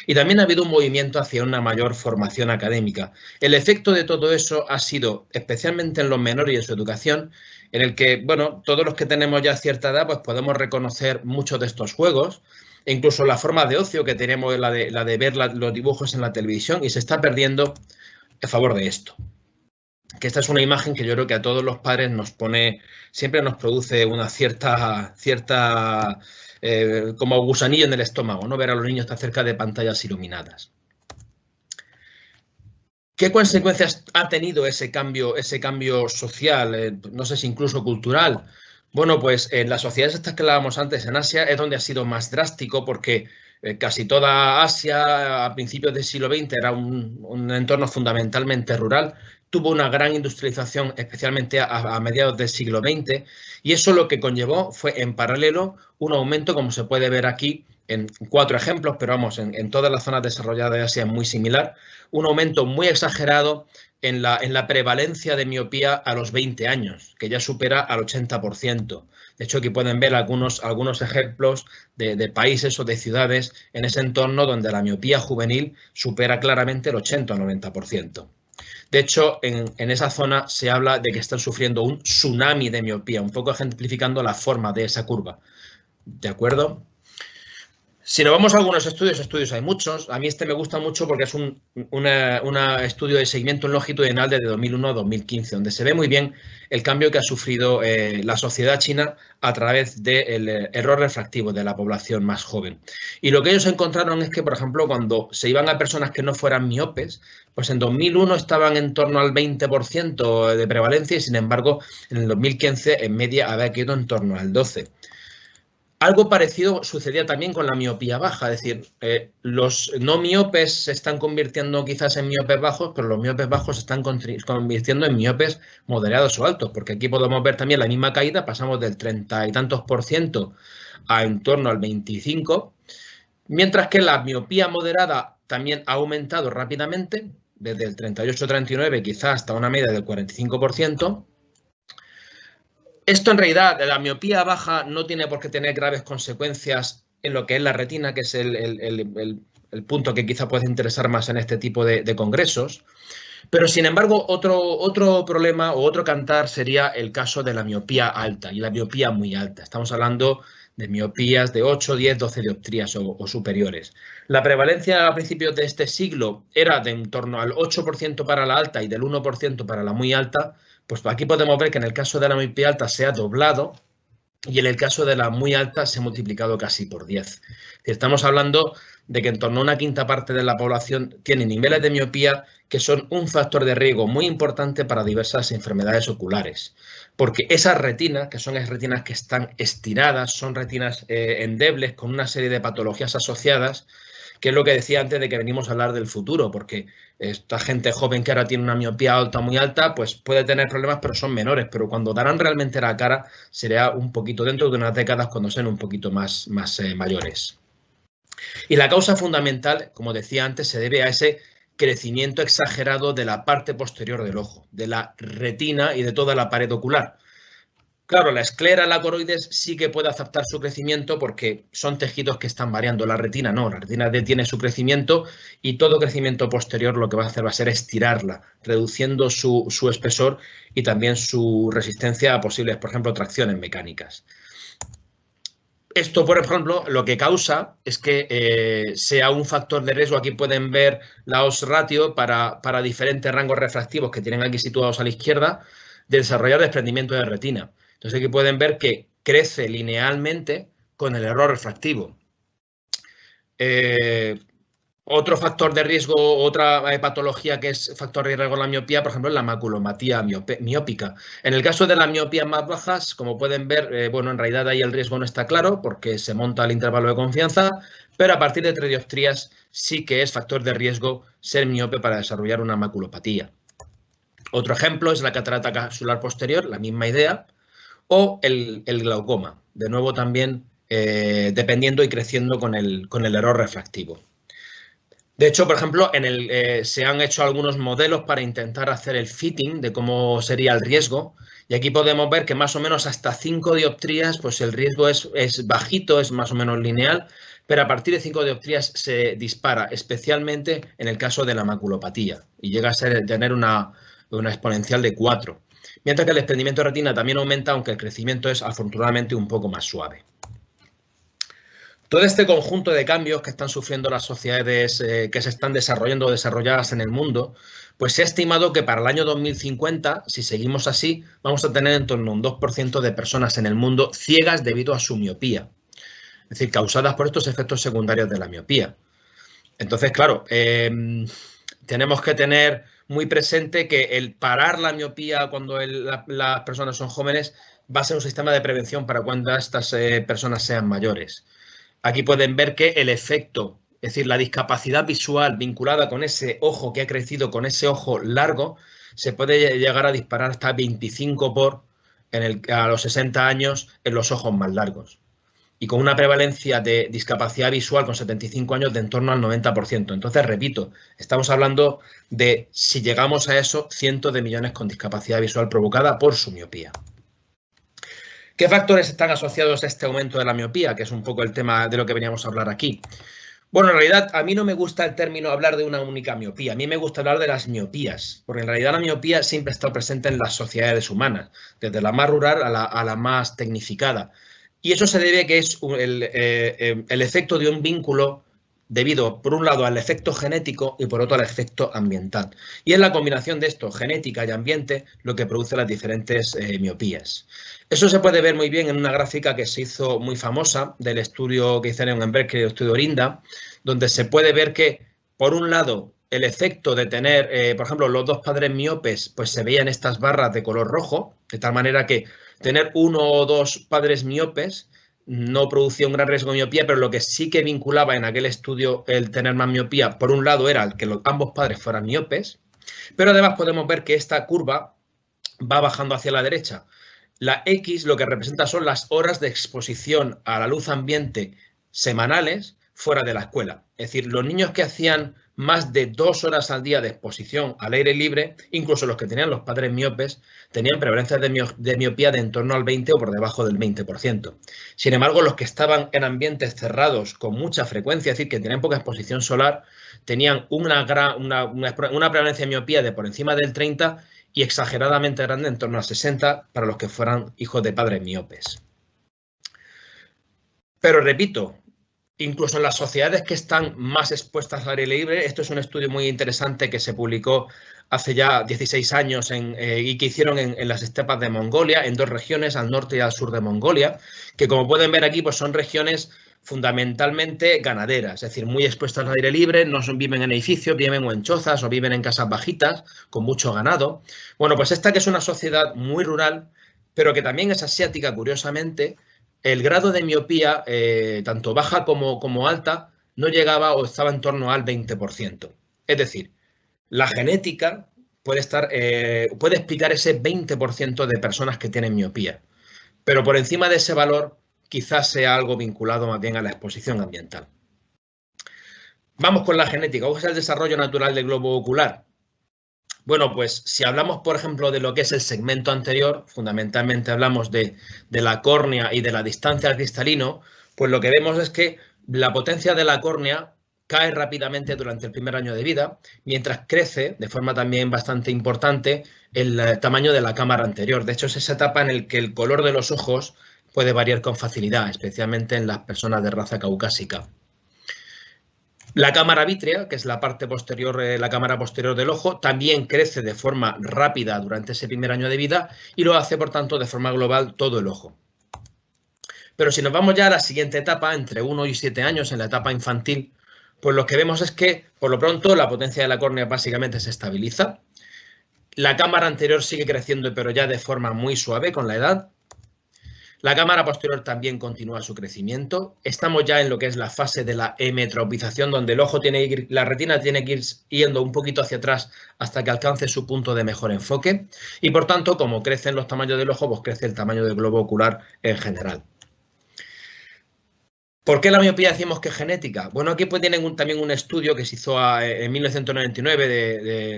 C: Y también ha habido un movimiento hacia una mayor formación académica. El efecto de todo eso ha sido, especialmente en los menores y en su educación, en el que, bueno, todos los que tenemos ya cierta edad, pues podemos reconocer muchos de estos juegos, e incluso la forma de ocio que tenemos, la de ver los dibujos en la televisión, y se está perdiendo a favor de esto. Que esta es una imagen que yo creo que a todos los padres siempre nos produce una cierta como gusanillo en el estómago, ¿no? Ver a los niños tan cerca de pantallas iluminadas. ¿Qué consecuencias ha tenido ese cambio social? No sé si incluso cultural. Bueno, pues en las sociedades estas que hablábamos antes, en Asia, es donde ha sido más drástico, porque casi toda Asia a principios del siglo XX era un entorno fundamentalmente rural. Tuvo una gran industrialización, especialmente a mediados del siglo XX, y eso lo que conllevó fue, en paralelo, un aumento, como se puede ver aquí, en 4 ejemplos, pero vamos, en todas las zonas desarrolladas de Asia es muy similar, un aumento muy exagerado en la prevalencia de miopía a los 20 años, que ya supera al 80%. De hecho, aquí pueden ver algunos ejemplos de países o de ciudades en ese entorno donde la miopía juvenil supera claramente el 80 o 90%. De hecho, en esa zona se habla de que están sufriendo un tsunami de miopía, un poco ejemplificando la forma de esa curva. ¿De acuerdo? Si nos vamos a algunos estudios hay muchos. A mí este me gusta mucho porque es un estudio de seguimiento longitudinal desde 2001 a 2015, donde se ve muy bien el cambio que ha sufrido la sociedad china a través del error refractivo de la población más joven. Y lo que ellos encontraron es que, por ejemplo, cuando se iban a personas que no fueran miopes, pues en 2001 estaban en torno al 20% de prevalencia, y sin embargo en el 2015 en media había quedado en torno al 12%. Algo parecido sucedía también con la miopía baja, es decir, los no miopes se están convirtiendo quizás en miopes bajos, pero los miopes bajos se están convirtiendo en miopes moderados o altos, porque aquí podemos ver también la misma caída, pasamos del 30 y tantos % a en torno al 25%, mientras que la miopía moderada también ha aumentado rápidamente, desde el 38-39 quizás hasta una media del 45%. Esto en realidad, la miopía baja no tiene por qué tener graves consecuencias en lo que es la retina, que es el punto que quizá puede interesar más en este tipo de congresos. Pero, sin embargo, otro problema o otro cantar sería el caso de la miopía alta y la miopía muy alta. Estamos hablando de miopías de 8, 10, 12 dioptrías o superiores. La prevalencia a principios de este siglo era de en torno al 8% para la alta y del 1% para la muy alta. Pues aquí podemos ver que en el caso de la miopía alta se ha doblado y en el caso de la muy alta se ha multiplicado casi por 10. Estamos hablando de que en torno a una quinta parte de la población tiene niveles de miopía que son un factor de riesgo muy importante para diversas enfermedades oculares. Porque esas retinas, que son retinas que están estiradas, son retinas endebles con una serie de patologías asociadas, que es lo que decía antes de que venimos a hablar del futuro, porque esta gente joven que ahora tiene una miopía alta, muy alta, pues puede tener problemas, pero son menores. Pero cuando darán realmente la cara, será un poquito dentro de unas décadas, cuando sean un poquito más mayores. Y la causa fundamental, como decía antes, se debe a ese crecimiento exagerado de la parte posterior del ojo, de la retina y de toda la pared ocular. Claro, la esclera, la coroides sí que puede aceptar su crecimiento porque son tejidos que están variando. La retina no, la retina detiene su crecimiento y todo crecimiento posterior lo que va a hacer va a ser estirarla, reduciendo su espesor y también su resistencia a posibles, por ejemplo, tracciones mecánicas. Esto, por ejemplo, lo que causa es que sea un factor de riesgo. Aquí pueden ver la odds ratio para diferentes rangos refractivos que tienen aquí situados a la izquierda de desarrollar desprendimiento de retina. Entonces aquí pueden ver que crece linealmente con el error refractivo. Otro factor de riesgo, otra patología que es factor de riesgo en la miopía, por ejemplo, es la maculomatía miópica. En el caso de las miopías más bajas, como pueden ver, bueno, en realidad ahí el riesgo no está claro porque se monta el intervalo de confianza, pero a partir de 3 dioptrías sí que es factor de riesgo ser miope para desarrollar una maculopatía. Otro ejemplo es la catarata capsular posterior, la misma idea, o el glaucoma, de nuevo también dependiendo y creciendo con el error refractivo. De hecho, por ejemplo, se han hecho algunos modelos para intentar hacer el fitting de cómo sería el riesgo y aquí podemos ver que más o menos hasta 5 dioptrías pues el riesgo es bajito, es más o menos lineal, pero a partir de 5 dioptrías se dispara, especialmente en el caso de la maculopatía y llega a tener una exponencial de 4. Mientras que el desprendimiento de retina también aumenta, aunque el crecimiento es afortunadamente un poco más suave. Todo este conjunto de cambios que están sufriendo las sociedades que se están desarrollando o desarrolladas en el mundo, pues se ha estimado que para el año 2050, si seguimos así, vamos a tener en torno a un 2% de personas en el mundo ciegas debido a su miopía. Es decir, causadas por estos efectos secundarios de la miopía. Entonces, claro, tenemos que tener muy presente que el parar la miopía cuando las personas son jóvenes va a ser un sistema de prevención para cuando estas personas sean mayores. Aquí pueden ver que el efecto, es decir, la discapacidad visual vinculada con ese ojo que ha crecido, con ese ojo largo, se puede llegar a disparar hasta 25 por a los 60 años en los ojos más largos. Y con una prevalencia de discapacidad visual con 75 años de en torno al 90%. Entonces, repito, estamos hablando de, si llegamos a eso, cientos de millones con discapacidad visual provocada por su miopía. ¿Qué factores están asociados a este aumento de la miopía? Que es un poco el tema de lo que veníamos a hablar aquí. Bueno, en realidad a mí no me gusta el término hablar de una única miopía. A mí me gusta hablar de las miopías, porque en realidad la miopía siempre ha estado presente en las sociedades humanas, desde la más rural a la más tecnificada. Y eso se debe a que es el efecto de un vínculo debido, por un lado, al efecto genético y por otro, al efecto ambiental. Y es la combinación de esto, genética y ambiente, lo que produce las diferentes miopías. Eso se puede ver muy bien en una gráfica que se hizo muy famosa del estudio que hicieron en Berkeley, el estudio Orinda, donde se puede ver que, por un lado, el efecto de tener, por ejemplo, los dos padres miopes, pues se veían estas barras de color rojo, de tal manera que tener uno o dos padres miopes no producía un gran riesgo de miopía, pero lo que sí que vinculaba en aquel estudio el tener más miopía, por un lado, era el que ambos padres fueran miopes, pero además podemos ver que esta curva va bajando hacia la derecha. La X lo que representa son las horas de exposición a la luz ambiente semanales fuera de la escuela. Es decir, los niños que hacían más de 2 horas al día de exposición al aire libre, incluso los que tenían los padres miopes, tenían prevalencias de miopía de en torno al 20 o por debajo del 20%. Sin embargo, los que estaban en ambientes cerrados con mucha frecuencia, es decir, que tenían poca exposición solar, tenían una prevalencia de miopía de por encima del 30 y exageradamente grande en torno a 60 para los que fueran hijos de padres miopes. Pero repito, incluso en las sociedades que están más expuestas al aire libre, esto es un estudio muy interesante que se publicó hace ya 16 años y que hicieron en las estepas de Mongolia, en 2 regiones, al norte y al sur de Mongolia, que como pueden ver aquí, pues son regiones fundamentalmente ganaderas, es decir, muy expuestas al aire libre, no viven en edificios, viven o en chozas o viven en casas bajitas, con mucho ganado. Bueno, pues esta que es una sociedad muy rural, pero que también es asiática, curiosamente, el grado de miopía, tanto baja como alta, no llegaba o estaba en torno al 20%. Es decir, la genética puede explicar ese 20% de personas que tienen miopía, pero por encima de ese valor quizás sea algo vinculado más bien a la exposición ambiental. Vamos con la genética. ¿Cuál es el desarrollo natural del globo ocular? Bueno, pues si hablamos, por ejemplo, de lo que es el segmento anterior, fundamentalmente hablamos de la córnea y de la distancia al cristalino, pues lo que vemos es que la potencia de la córnea cae rápidamente durante el primer año de vida, mientras crece de forma también bastante importante el tamaño de la cámara anterior. De hecho, es esa etapa en la que el color de los ojos puede variar con facilidad, especialmente en las personas de raza caucásica. La cámara vítrea, que es la parte posterior, la cámara posterior del ojo, también crece de forma rápida durante ese primer año de vida y lo hace, por tanto, de forma global todo el ojo. Pero si nos vamos ya a la siguiente etapa, entre 1 y 7 años, en la etapa infantil, pues lo que vemos es que, por lo pronto, la potencia de la córnea básicamente se estabiliza. La cámara anterior sigue creciendo, pero ya de forma muy suave con la edad. La cámara posterior también continúa su crecimiento. Estamos ya en lo que es la fase de la hemetropización, donde el ojo tiene que ir, la retina tiene que ir yendo un poquito hacia atrás hasta que alcance su punto de mejor enfoque. Y por tanto, como crecen los tamaños del ojo, pues crece el tamaño del globo ocular en general. ¿Por qué la miopía decimos que es genética? Bueno, aquí pues tienen también un estudio que se hizo en 1999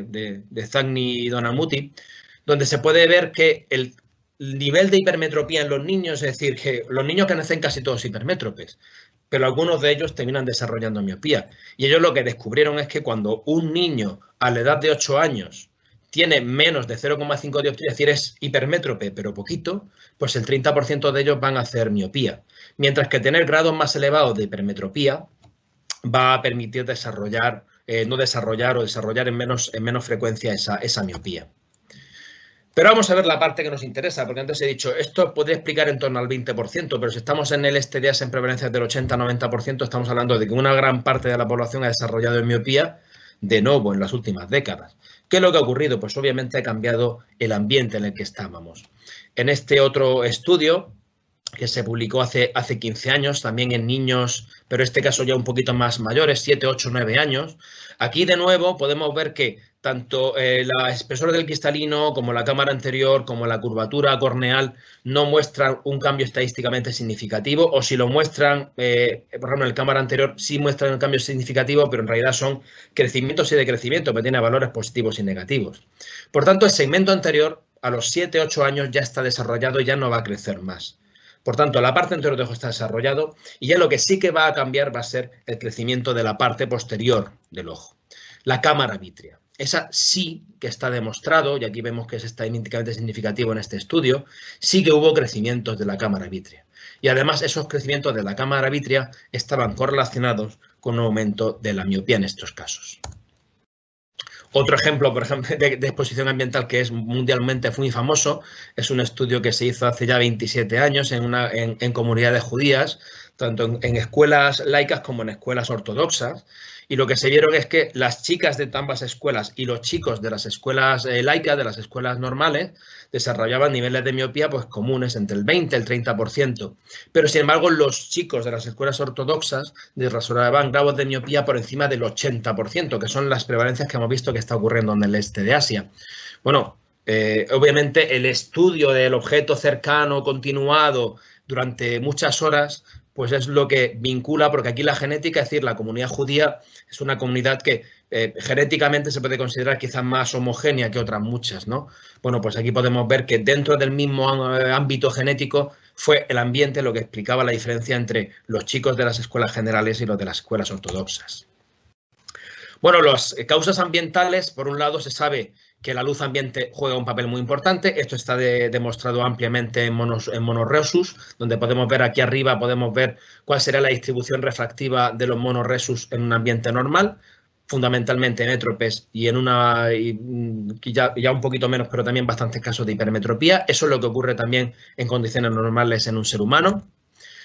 C: de Zagni y Donamuti, donde se puede ver que el nivel de hipermetropía en los niños, es decir, que los niños que nacen casi todos hipermétropes, pero algunos de ellos terminan desarrollando miopía. Y ellos lo que descubrieron es que cuando un niño a la edad de 8 años tiene menos de 0,5 dioptría, es decir, es hipermétrope, pero poquito, pues el 30% de ellos van a hacer miopía. Mientras que tener grados más elevados de hipermetropía va a permitir desarrollar, no desarrollar o desarrollar en menos frecuencia esa miopía. Pero vamos a ver la parte que nos interesa, porque antes he dicho, esto podría explicar en torno al 20%, pero si estamos en el STDAS en prevalencias del 80-90%, estamos hablando de que una gran parte de la población ha desarrollado miopía de nuevo en las últimas décadas. ¿Qué es lo que ha ocurrido? Pues obviamente ha cambiado el ambiente en el que estábamos. En este otro estudio, que se publicó hace 15 años, también en niños, pero en este caso ya un poquito más mayores, 7, 8, 9 años. Aquí de nuevo podemos ver que tanto la espesor del cristalino como la cámara anterior, como la curvatura corneal, no muestran un cambio estadísticamente significativo, o si lo muestran, por ejemplo, en la cámara anterior sí muestran un cambio significativo, pero en realidad son crecimientos y decrecimientos, pero tiene valores positivos y negativos. Por tanto, el segmento anterior, a los 7, 8 años, ya está desarrollado y ya no va a crecer más. Por tanto, la parte anterior del ojo está desarrollado y ya lo que sí que va a cambiar va a ser el crecimiento de la parte posterior del ojo, la cámara vítrea. Esa sí que está demostrado, y aquí vemos que es estadísticamente significativo en este estudio, sí que hubo crecimientos de la cámara vítrea. Y además esos crecimientos de la cámara vítrea estaban correlacionados con un aumento de la miopía en estos casos. Otro ejemplo, por ejemplo, de exposición ambiental que es mundialmente muy famoso, es un estudio que se hizo hace ya 27 años en comunidades judías, tanto en escuelas laicas como en escuelas ortodoxas, y lo que se vieron es que las chicas de ambas escuelas y los chicos de las escuelas laicas, de las escuelas normales, desarrollaban niveles de miopía pues comunes entre el 20 y el 30%. Pero sin embargo los chicos de las escuelas ortodoxas desarrollaban grados de miopía por encima del 80%, que son las prevalencias que hemos visto que está ocurriendo en el este de Asia. Bueno, obviamente el estudio del objeto cercano continuado durante muchas horas pues es lo que vincula, porque aquí la genética, es decir, la comunidad judía es una comunidad que genéticamente se puede considerar quizás más homogénea que otras muchas, ¿no? Bueno, pues aquí podemos ver que dentro del mismo ámbito genético fue el ambiente lo que explicaba la diferencia entre los chicos de las escuelas generales y los de las escuelas ortodoxas. Bueno, las causas ambientales, por un lado se sabe que la luz ambiente juega un papel muy importante. Esto está demostrado ampliamente en monorhesus, donde podemos ver aquí arriba, podemos ver cuál será la distribución refractiva de los monorhesus en un ambiente normal, fundamentalmente en métropes y en ya un poquito menos, pero también bastantes casos de hipermetropía. Eso es lo que ocurre también en condiciones normales en un ser humano.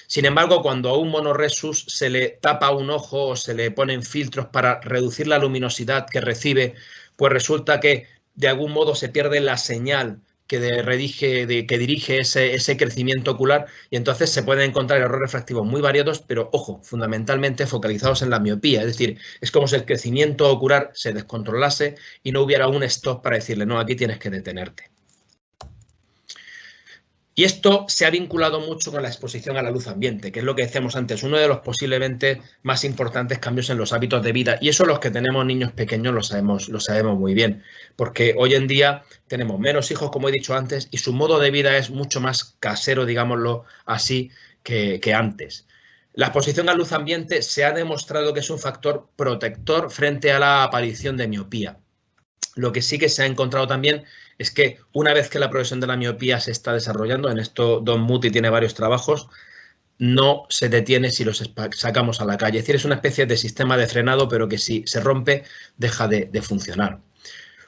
C: Sin embargo, cuando a un monorhesus se le tapa un ojo o se le ponen filtros para reducir la luminosidad que recibe, pues resulta que de algún modo se pierde la señal que dirige ese crecimiento ocular y entonces se pueden encontrar errores refractivos muy variados, pero ojo, fundamentalmente focalizados en la miopía. Es decir, es como si el crecimiento ocular se descontrolase y no hubiera un stop para decirle, no, aquí tienes que detenerte. Y esto se ha vinculado mucho con la exposición a la luz ambiente, que es lo que decíamos antes, uno de los posiblemente más importantes cambios en los hábitos de vida. Y eso los que tenemos niños pequeños lo sabemos muy bien, porque hoy en día tenemos menos hijos, como he dicho antes, y su modo de vida es mucho más casero, digámoslo así, que antes. La exposición a luz ambiente se ha demostrado que es un factor protector frente a la aparición de miopía. Lo que sí que se ha encontrado también es que una vez que la progresión de la miopía se está desarrollando, en esto Don Muti tiene varios trabajos, no se detiene si los sacamos a la calle. Es decir, es una especie de sistema de frenado, pero que si se rompe, deja de funcionar.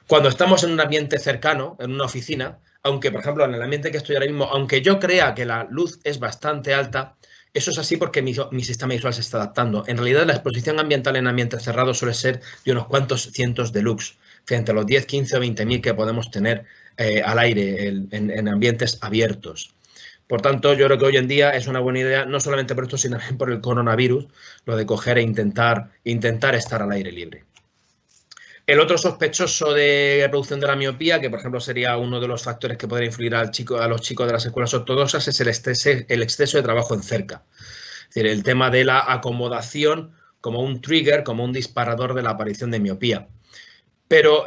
C: Cuando estamos en un ambiente cercano, en una oficina, aunque, por ejemplo, en el ambiente que estoy ahora mismo, aunque yo crea que la luz es bastante alta, eso es así porque mi sistema visual se está adaptando. En realidad, la exposición ambiental en ambientes cerrados suele ser de unos cuantos cientos de lux, frente a los 10, 15 o 20.000 que podemos tener al aire en ambientes abiertos. Por tanto, yo creo que hoy en día es una buena idea, no solamente por esto, sino también por el coronavirus, lo de coger e intentar estar al aire libre. El otro sospechoso de reproducción de la miopía, que por ejemplo sería uno de los factores que podría influir a los chicos de las escuelas ortodoxas, es el exceso de trabajo en cerca. Es decir, el tema de la acomodación como un trigger, como un disparador de la aparición de miopía. Pero,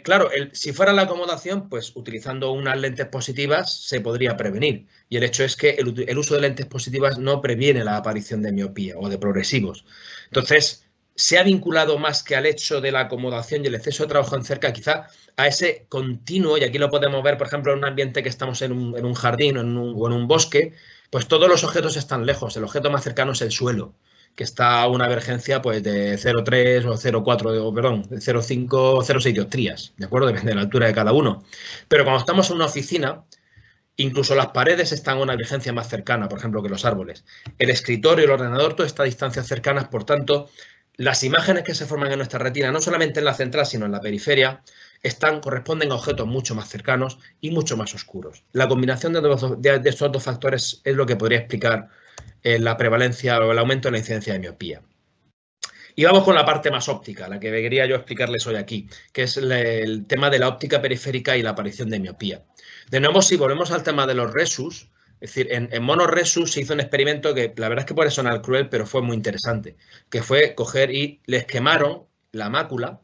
C: claro, si fuera la acomodación, pues utilizando unas lentes positivas se podría prevenir. Y el hecho es que el uso de lentes positivas no previene la aparición de miopía o de progresivos. Entonces, se ha vinculado más que al hecho de la acomodación y el exceso de trabajo en cerca, quizá a ese continuo, y aquí lo podemos ver, por ejemplo, en un ambiente que estamos en un jardín o en un bosque, pues todos los objetos están lejos, el objeto más cercano es el suelo, que está a una divergencia pues, de 0,3 o 0,4, perdón, 0,5 o 0,6 dioptrías, ¿de acuerdo? Depende de la altura de cada uno. Pero cuando estamos en una oficina, incluso las paredes están a una divergencia más cercana, por ejemplo, que los árboles. El escritorio y el ordenador, todas estas distancias cercanas, por tanto, las imágenes que se forman en nuestra retina, no solamente en la central, sino en la periferia, corresponden a objetos mucho más cercanos y mucho más oscuros. La combinación de estos dos factores es lo que podría explicar la prevalencia o el aumento de la incidencia de miopía. Y vamos con la parte más óptica, la que quería yo explicarles hoy aquí, que es el tema de la óptica periférica y la aparición de miopía. De nuevo, si volvemos al tema de los resus, es decir, en monos resus se hizo un experimento que la verdad es que puede sonar cruel, pero fue muy interesante, que fue coger y les quemaron la mácula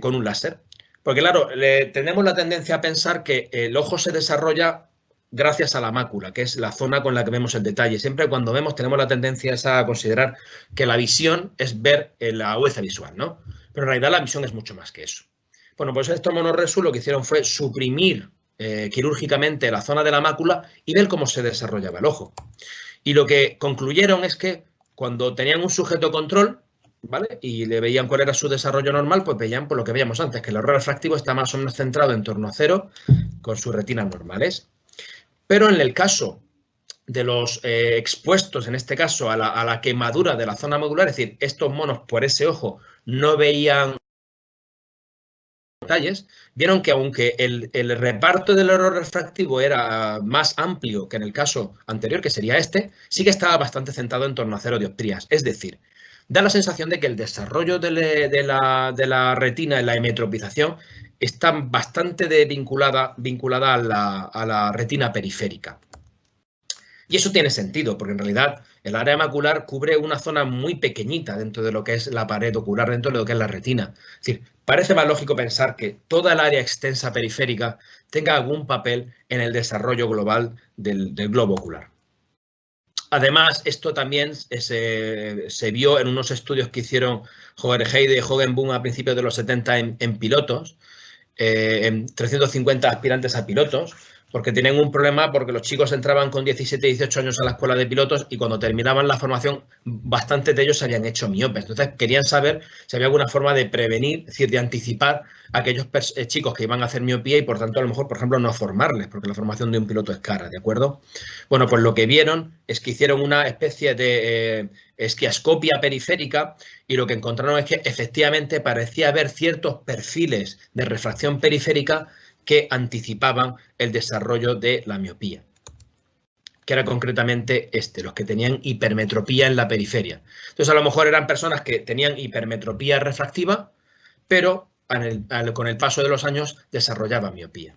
C: con un láser. Porque claro, tenemos la tendencia a pensar que el ojo se desarrolla gracias a la mácula, que es la zona con la que vemos el detalle. Siempre cuando vemos tenemos la tendencia a considerar que la visión es ver la agudeza visual, ¿no? Pero en realidad la visión es mucho más que eso. Bueno, pues estos monos resus lo que hicieron fue suprimir quirúrgicamente la zona de la mácula y ver cómo se desarrollaba el ojo. Y lo que concluyeron es que cuando tenían un sujeto control, ¿vale? Y le veían cuál era su desarrollo normal, pues veían por lo que veíamos antes, que el error refractivo está más o menos centrado en torno a 0 con sus retinas normales. Pero en el caso de los expuestos, en este caso, a la quemadura de la zona macular, es decir, estos monos por ese ojo no veían detalles, vieron que aunque el reparto del error refractivo era más amplio que en el caso anterior, que sería este, sí que estaba bastante centrado en torno a 0 dioptrías. Es decir, da la sensación de que el desarrollo de la retina en la hemetropización está bastante vinculada a la retina periférica. Y eso tiene sentido, porque en realidad el área macular cubre una zona muy pequeñita dentro de lo que es la pared ocular, dentro de lo que es la retina. Es decir, parece más lógico pensar que toda el área extensa periférica tenga algún papel en el desarrollo global del globo ocular. Además, esto también se vio en unos estudios que hicieron Hogerheide y Hogenboom a principios de los 70 en pilotos, en 350 aspirantes a pilotos, porque tenían un problema porque los chicos entraban con 17 y 18 años a la escuela de pilotos y cuando terminaban la formación, bastantes de ellos se habían hecho miopes. Entonces, querían saber si había alguna forma de prevenir, es decir, de anticipar a aquellos chicos que iban a hacer miopía y, por tanto, a lo mejor, por ejemplo, no formarles, porque la formación de un piloto es cara, ¿de acuerdo? Bueno, pues lo que vieron es que hicieron una especie de esquiascopia periférica y lo que encontraron es que efectivamente parecía haber ciertos perfiles de refracción periférica que anticipaban el desarrollo de la miopía, que era concretamente los que tenían hipermetropía en la periferia. Entonces, a lo mejor eran personas que tenían hipermetropía refractiva, pero con el paso de los años desarrollaban miopía.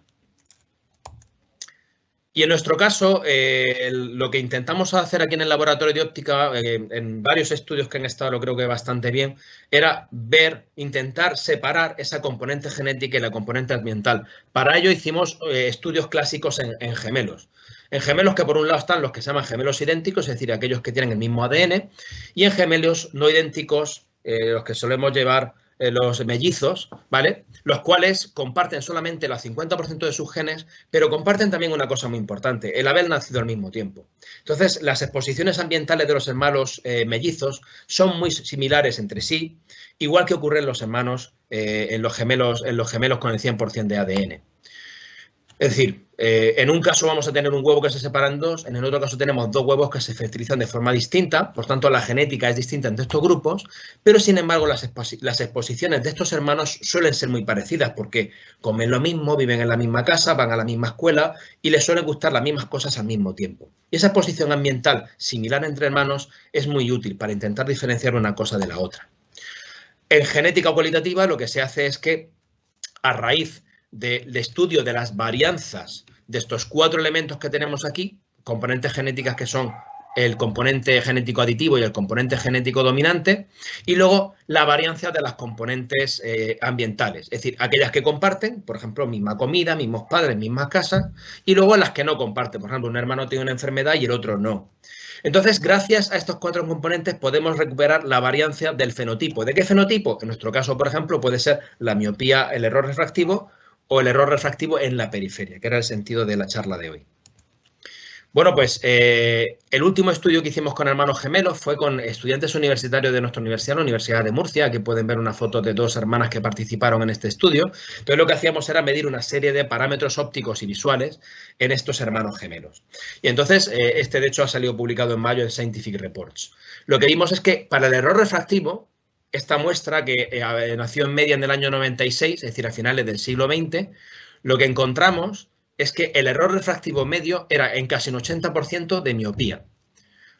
C: Y en nuestro caso, lo que intentamos hacer aquí en el laboratorio de óptica, en varios estudios que han estado, lo creo que bastante bien, era intentar separar esa componente genética y la componente ambiental. Para ello hicimos estudios clásicos en gemelos. En gemelos que por un lado están los que se llaman gemelos idénticos, es decir, aquellos que tienen el mismo ADN, y en gemelos no idénticos, los que solemos llevar los mellizos, ¿vale? Los cuales comparten solamente el 50% de sus genes, pero comparten también una cosa muy importante, el haber nacido al mismo tiempo. Entonces, las exposiciones ambientales de los hermanos mellizos son muy similares entre sí, igual que ocurre en los hermanos, en los gemelos con el 100% de ADN. Es decir, en un caso vamos a tener un huevo que se separa en dos, en el otro caso tenemos dos huevos que se fertilizan de forma distinta, por tanto la genética es distinta entre estos grupos, pero sin embargo las exposiciones de estos hermanos suelen ser muy parecidas porque comen lo mismo, viven en la misma casa, van a la misma escuela y les suelen gustar las mismas cosas al mismo tiempo. Y esa exposición ambiental similar entre hermanos es muy útil para intentar diferenciar una cosa de la otra. En genética cualitativa lo que se hace es que a raíz del estudio de las varianzas de estos 4 elementos que tenemos aquí, componentes genéticas que son el componente genético aditivo y el componente genético dominante, y luego la varianza de las componentes ambientales, es decir, aquellas que comparten, por ejemplo, misma comida, mismos padres, mismas casas, y luego las que no comparten, por ejemplo, un hermano tiene una enfermedad y el otro no. Entonces, gracias a estos 4 componentes podemos recuperar la varianza del fenotipo. ¿De qué fenotipo? En nuestro caso, por ejemplo, puede ser la miopía, el error refractivo, o el error refractivo en la periferia, que era el sentido de la charla de hoy. Bueno, pues el último estudio que hicimos con hermanos gemelos fue con estudiantes universitarios de nuestra universidad, la Universidad de Murcia. Aquí pueden ver una foto de 2 hermanas que participaron en este estudio. Entonces lo que hacíamos era medir una serie de parámetros ópticos y visuales en estos hermanos gemelos. Y entonces este de hecho ha salido publicado en mayo en Scientific Reports. Lo que vimos es que para el error refractivo, esta muestra que nació en media en el año 96, es decir, a finales del siglo XX, lo que encontramos es que el error refractivo medio era en casi un 80% de miopía.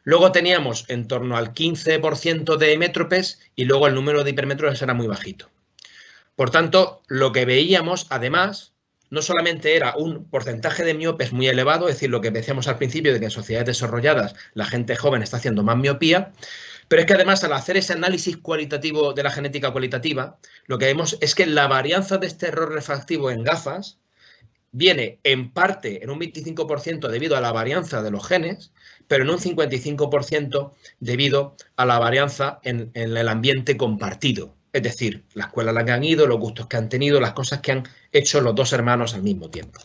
C: Luego teníamos en torno al 15% de hémetropes y luego el número de hipermétropes era muy bajito. Por tanto, lo que veíamos, además, no solamente era un porcentaje de miopes muy elevado, es decir, lo que decíamos al principio de que en sociedades desarrolladas la gente joven está haciendo más miopía, pero es que además al hacer ese análisis cualitativo de la genética cualitativa, lo que vemos es que la varianza de este error refractivo en gafas viene en parte en un 25% debido a la varianza de los genes, pero en un 55% debido a la varianza en el ambiente compartido. Es decir, la escuela a la que han ido, los gustos que han tenido, las cosas que han hecho los 2 hermanos al mismo tiempo.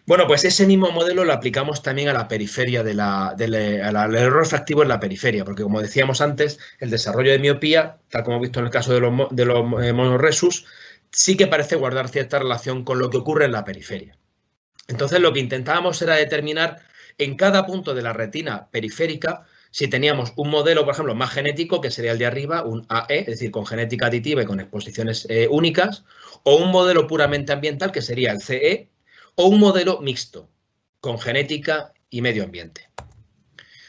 C: Bueno, pues ese mismo modelo lo aplicamos también a la periferia, al error refractivo en la periferia, porque como decíamos antes, el desarrollo de miopía, tal como hemos visto en el caso de los monoresus, sí que parece guardar cierta relación con lo que ocurre en la periferia. Entonces, lo que intentábamos era determinar en cada punto de la retina periférica si teníamos un modelo, por ejemplo, más genético, que sería el de arriba, un AE, es decir, con genética aditiva y con exposiciones únicas, o un modelo puramente ambiental, que sería el CE, o un modelo mixto, con genética y medio ambiente.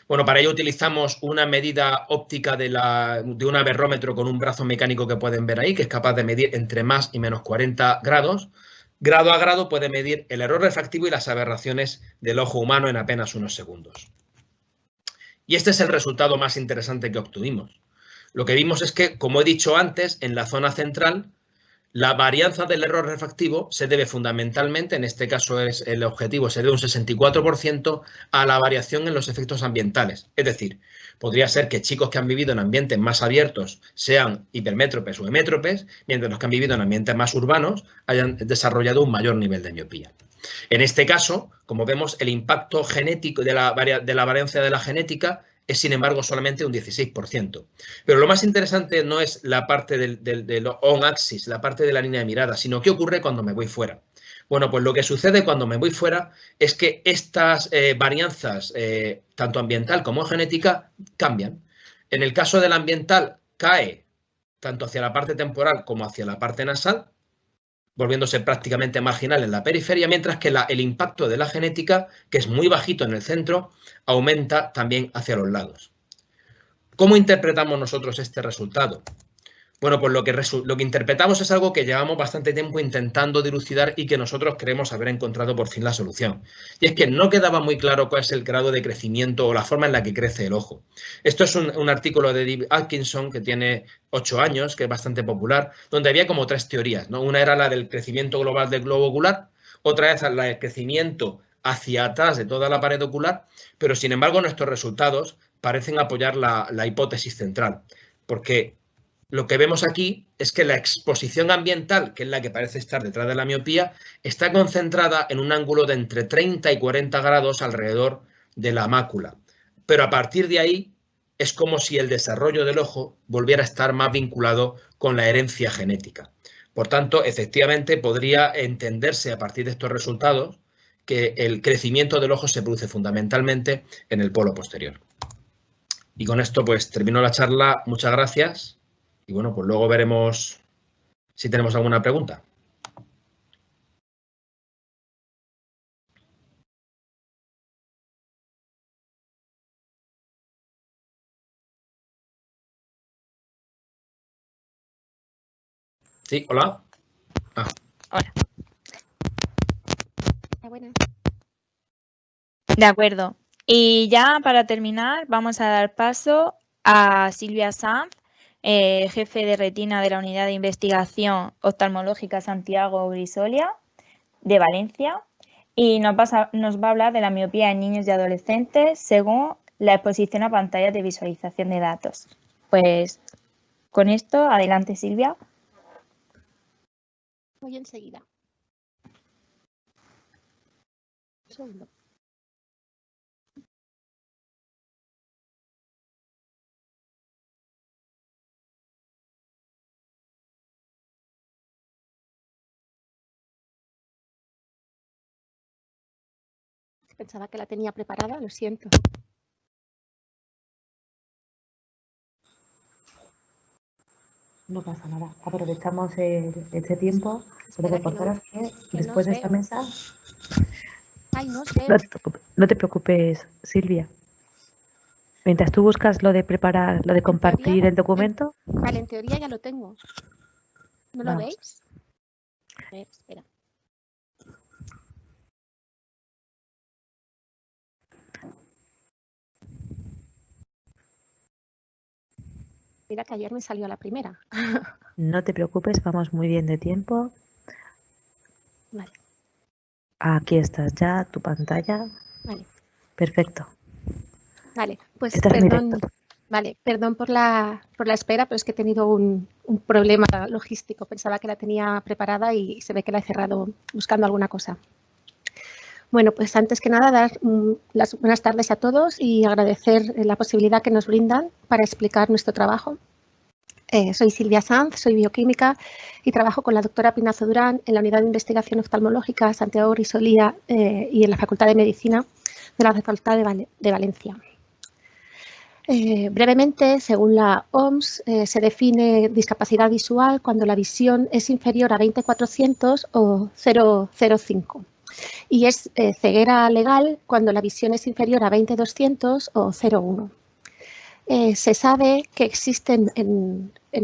C: Bueno, para ello utilizamos una medida óptica de un aberrómetro con un brazo mecánico que pueden ver ahí, que es capaz de medir entre más y menos 40 grados. Grado a grado puede medir el error refractivo y las aberraciones del ojo humano en apenas unos segundos. Y este es el resultado más interesante que obtuvimos. Lo que vimos es que, como he dicho antes, en la zona central, la varianza del error refractivo se debe fundamentalmente, en este caso es el objetivo, se debe un 64% a la variación en los efectos ambientales. Es decir, podría ser que chicos que han vivido en ambientes más abiertos sean hipermétropes o hemétropes, mientras los que han vivido en ambientes más urbanos hayan desarrollado un mayor nivel de miopía. En este caso, como vemos, el impacto genético de la varianza de la genética es, sin embargo, solamente un 16%. Pero lo más interesante no es la parte del on-axis, la parte de la línea de mirada, sino qué ocurre cuando me voy fuera. Bueno, pues lo que sucede cuando me voy fuera es que estas varianzas, tanto ambiental como genética, cambian. En el caso del ambiental, cae tanto hacia la parte temporal como hacia la parte nasal, volviéndose prácticamente marginal en la periferia, mientras que el impacto de la genética, que es muy bajito en el centro, aumenta también hacia los lados. ¿Cómo interpretamos nosotros este resultado? Bueno, pues lo que interpretamos es algo que llevamos bastante tiempo intentando dilucidar y que nosotros creemos haber encontrado por fin la solución. Y es que no quedaba muy claro cuál es el grado de crecimiento o la forma en la que crece el ojo. Esto es un artículo de David Atkinson que tiene 8 años, que es bastante popular, donde había como 3 teorías, ¿no? Una era la del crecimiento global del globo ocular, otra es la del crecimiento hacia atrás de toda la pared ocular, pero sin embargo nuestros resultados parecen apoyar la hipótesis central, porque lo que vemos aquí es que la exposición ambiental, que es la que parece estar detrás de la miopía, está concentrada en un ángulo de entre 30 y 40 grados alrededor de la mácula. Pero a partir de ahí es como si el desarrollo del ojo volviera a estar más vinculado con la herencia genética. Por tanto, efectivamente podría entenderse a partir de estos resultados que el crecimiento del ojo se produce fundamentalmente en el polo posterior. Y con esto pues termino la charla. Muchas gracias. Y bueno, pues luego veremos si tenemos alguna pregunta. Sí, hola.
B: Hola.
F: Buenas.
B: De acuerdo. Y ya para terminar, vamos a dar paso a Silvia Sanz, jefe de retina de la Unidad de Investigación Oftalmológica Santiago Grisolia, de Valencia, y nos va a hablar de la miopía en niños y adolescentes según la exposición a pantallas de visualización de datos. Pues con esto, adelante Silvia.
F: Voy enseguida. Un segundo. Pensaba que la tenía preparada, lo siento.
E: No pasa nada. Aprovechamos este tiempo. Lo que contaras que después
F: no
E: de esta mesa...
F: Ay, no sé.
E: No te preocupes, Silvia. Mientras tú buscas lo de preparar, lo de compartir el documento...
F: Vale, en teoría ya lo tengo. ¿No lo veis? A ver, espera. Mira que ayer me salió a la primera.
E: No te preocupes, vamos muy bien de tiempo.
F: Vale.
E: Aquí estás ya, tu pantalla.
F: Vale.
E: Perfecto.
F: Vale, pues
E: Estás en
F: perdón.
E: directo.
F: Vale, perdón por la espera, pero es que he tenido un problema logístico. Pensaba que la tenía preparada y se ve que la he cerrado buscando alguna cosa. Bueno, pues antes que nada dar las buenas tardes a todos y agradecer la posibilidad que nos brindan para explicar nuestro trabajo. Soy Silvia Sanz, soy bioquímica y trabajo con la doctora Pinazo Durán en la Unidad de Investigación Oftalmológica Santiago Grisolia y en la Facultad de Medicina de la Facultad de Valencia. Brevemente, según la OMS, se define discapacidad visual cuando la visión es inferior a 20/400 o 0,05 y es ceguera legal cuando la visión es inferior a 20/200 o 0,1. Se sabe que existen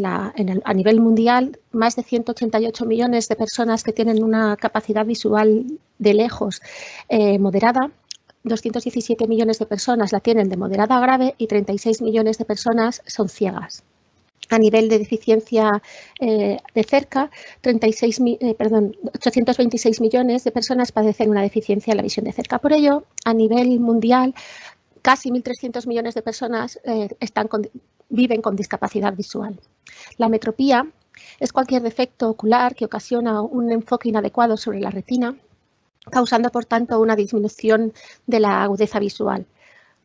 F: a nivel mundial más de 188 millones de personas que tienen una capacidad visual de lejos moderada. 217 millones de personas la tienen de moderada a grave y 36 millones de personas son ciegas. A nivel de deficiencia de cerca, 826 millones de personas padecen una deficiencia en la visión de cerca. Por ello, a nivel mundial, casi 1.300 millones de personas viven con discapacidad visual. La metropía es cualquier defecto ocular que ocasiona un enfoque inadecuado sobre la retina, causando, por tanto, una disminución de la agudeza visual.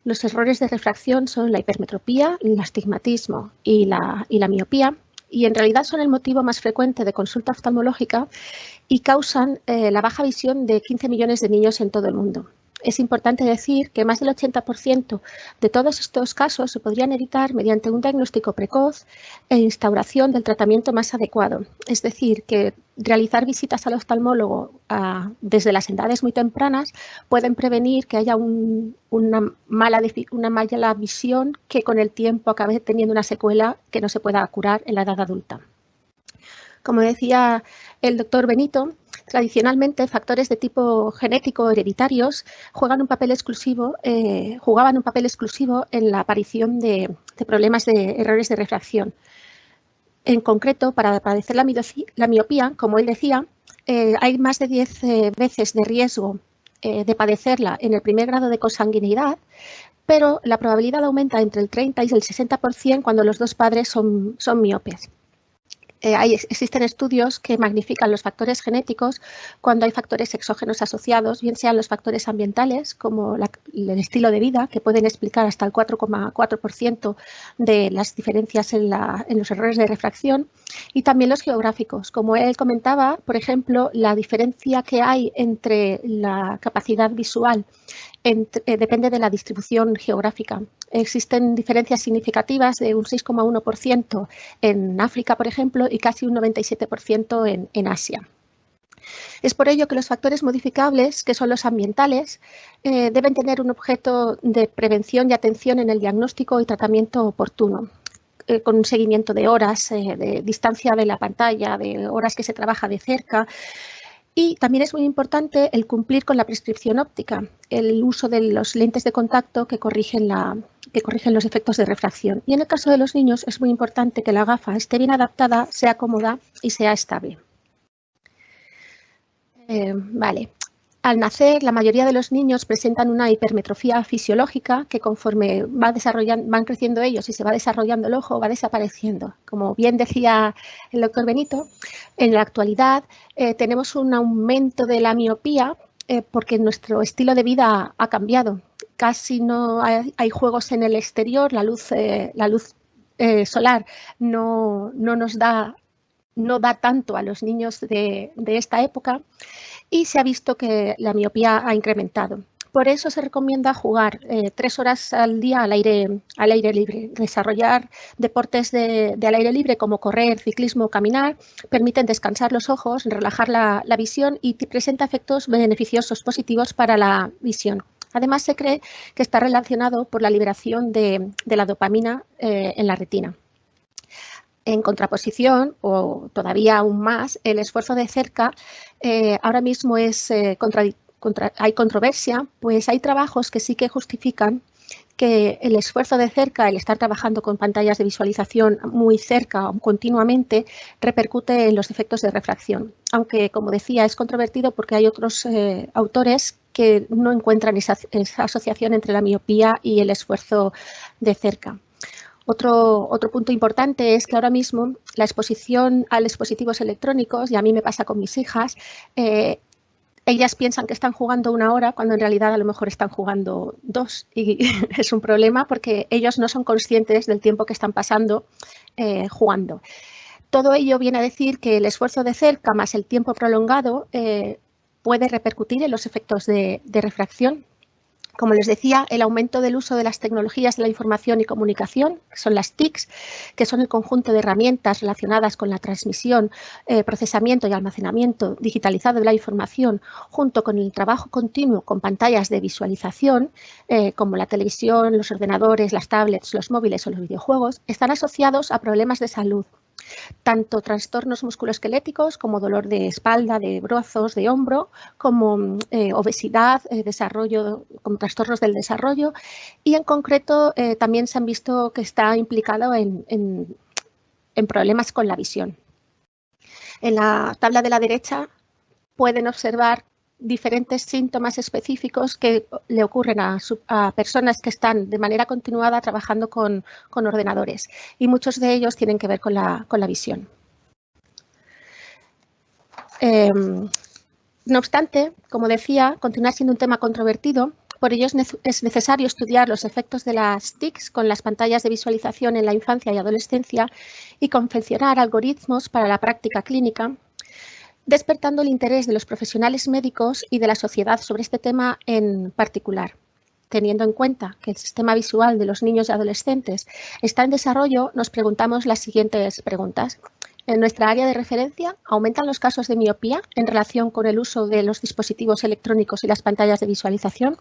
F: Los errores de refracción son la hipermetropía, el astigmatismo y la miopía, y en realidad son el motivo más frecuente de consulta oftalmológica y causan la baja visión de 15 millones de niños en todo el mundo. es importante decir que más del 80% de todos estos casos se podrían evitar mediante un diagnóstico precoz e instauración del tratamiento más adecuado. Es decir, que realizar visitas al oftalmólogo desde las edades muy tempranas pueden prevenir que haya una mala visión que con el tiempo acabe teniendo una secuela que no se pueda curar en la edad adulta. Como decía el doctor Benito, tradicionalmente factores de tipo genético hereditarios jugaban un papel exclusivo en la aparición de problemas de errores de refracción. En concreto, para padecer la miopía, como él decía, hay más de 10 veces de riesgo de padecerla en el primer grado de consanguineidad, pero la probabilidad aumenta entre el 30 y el 60% cuando los dos padres son miopes. Existen estudios que magnifican los factores genéticos cuando hay factores exógenos asociados, bien sean los factores ambientales, como el estilo de vida, que pueden explicar hasta el 4,4% de las diferencias en los errores de refracción, y también los geográficos. Como él comentaba, por ejemplo, la diferencia que hay entre la capacidad visual depende de la distribución geográfica. Existen diferencias significativas de un 6,1% en África, por ejemplo, y casi un 97% en Asia. Es por ello que los factores modificables, que son los ambientales, deben tener un objeto de prevención y atención en el diagnóstico y tratamiento oportuno, con un seguimiento de horas, de distancia de la pantalla, de horas que se trabaja de cerca. Y también es muy importante el cumplir con la prescripción óptica, el uso de los lentes de contacto que corrigen los efectos de refracción. Y en el caso de los niños es muy importante que la gafa esté bien adaptada, sea cómoda y sea estable. Al nacer, la mayoría de los niños presentan una hipermetrofía fisiológica que conforme van creciendo ellos y se va desarrollando el ojo, va desapareciendo. Como bien decía el doctor Benito, en la actualidad tenemos un aumento de la miopía porque nuestro estilo de vida ha cambiado. Casi no hay juegos en el exterior, la luz solar no da tanto a los niños de esta época, y se ha visto que la miopía ha incrementado. Por eso se recomienda jugar 3 horas al día al aire libre. Desarrollar deportes al aire libre como correr, ciclismo o caminar permiten descansar los ojos, relajar la visión y presenta efectos beneficiosos positivos para la visión. Además, se cree que está relacionado por la liberación de la dopamina en la retina. En contraposición, o todavía aún más, el esfuerzo de cerca ahora mismo hay controversia, pues hay trabajos que sí que justifican que el esfuerzo de cerca, el estar trabajando con pantallas de visualización muy cerca continuamente, repercute en los efectos de refracción. Aunque, como decía, es controvertido porque hay otros autores que no encuentran esa asociación entre la miopía y el esfuerzo de cerca. Otro punto importante es que ahora mismo la exposición a dispositivos electrónicos, y a mí me pasa con mis hijas, ellas piensan que están jugando 1 hora cuando en realidad a lo mejor están jugando 2, y es un problema porque ellos no son conscientes del tiempo que están pasando jugando. Todo ello viene a decir que el esfuerzo de cerca más el tiempo prolongado puede repercutir en los efectos de refracción. Como les decía, el aumento del uso de las tecnologías de la información y comunicación, que son las TICs, que son el conjunto de herramientas relacionadas con la transmisión, procesamiento y almacenamiento digitalizado de la información, junto con el trabajo continuo con pantallas de visualización, como la televisión, los ordenadores, las tablets, los móviles o los videojuegos, están asociados a problemas de salud. Tanto trastornos musculoesqueléticos como dolor de espalda, de brazos, de hombro, como obesidad, como trastornos del desarrollo, y en concreto también se han visto que está implicado en problemas con la visión. En la tabla de la derecha pueden observar diferentes síntomas específicos que le ocurren a personas que están de manera continuada trabajando con ordenadores, y muchos de ellos tienen que ver con la visión. No obstante, como decía, continúa siendo un tema controvertido. Por ello es necesario estudiar los efectos de las TICs con las pantallas de visualización en la infancia y adolescencia y confeccionar algoritmos para la práctica clínica. despertando el interés de los profesionales médicos y de la sociedad sobre este tema en particular. Teniendo en cuenta que el sistema visual de los niños y adolescentes está en desarrollo, nos preguntamos las siguientes preguntas. En nuestra área de referencia, ¿aumentan los casos de miopía en relación con el uso de los dispositivos electrónicos y las pantallas de visualización?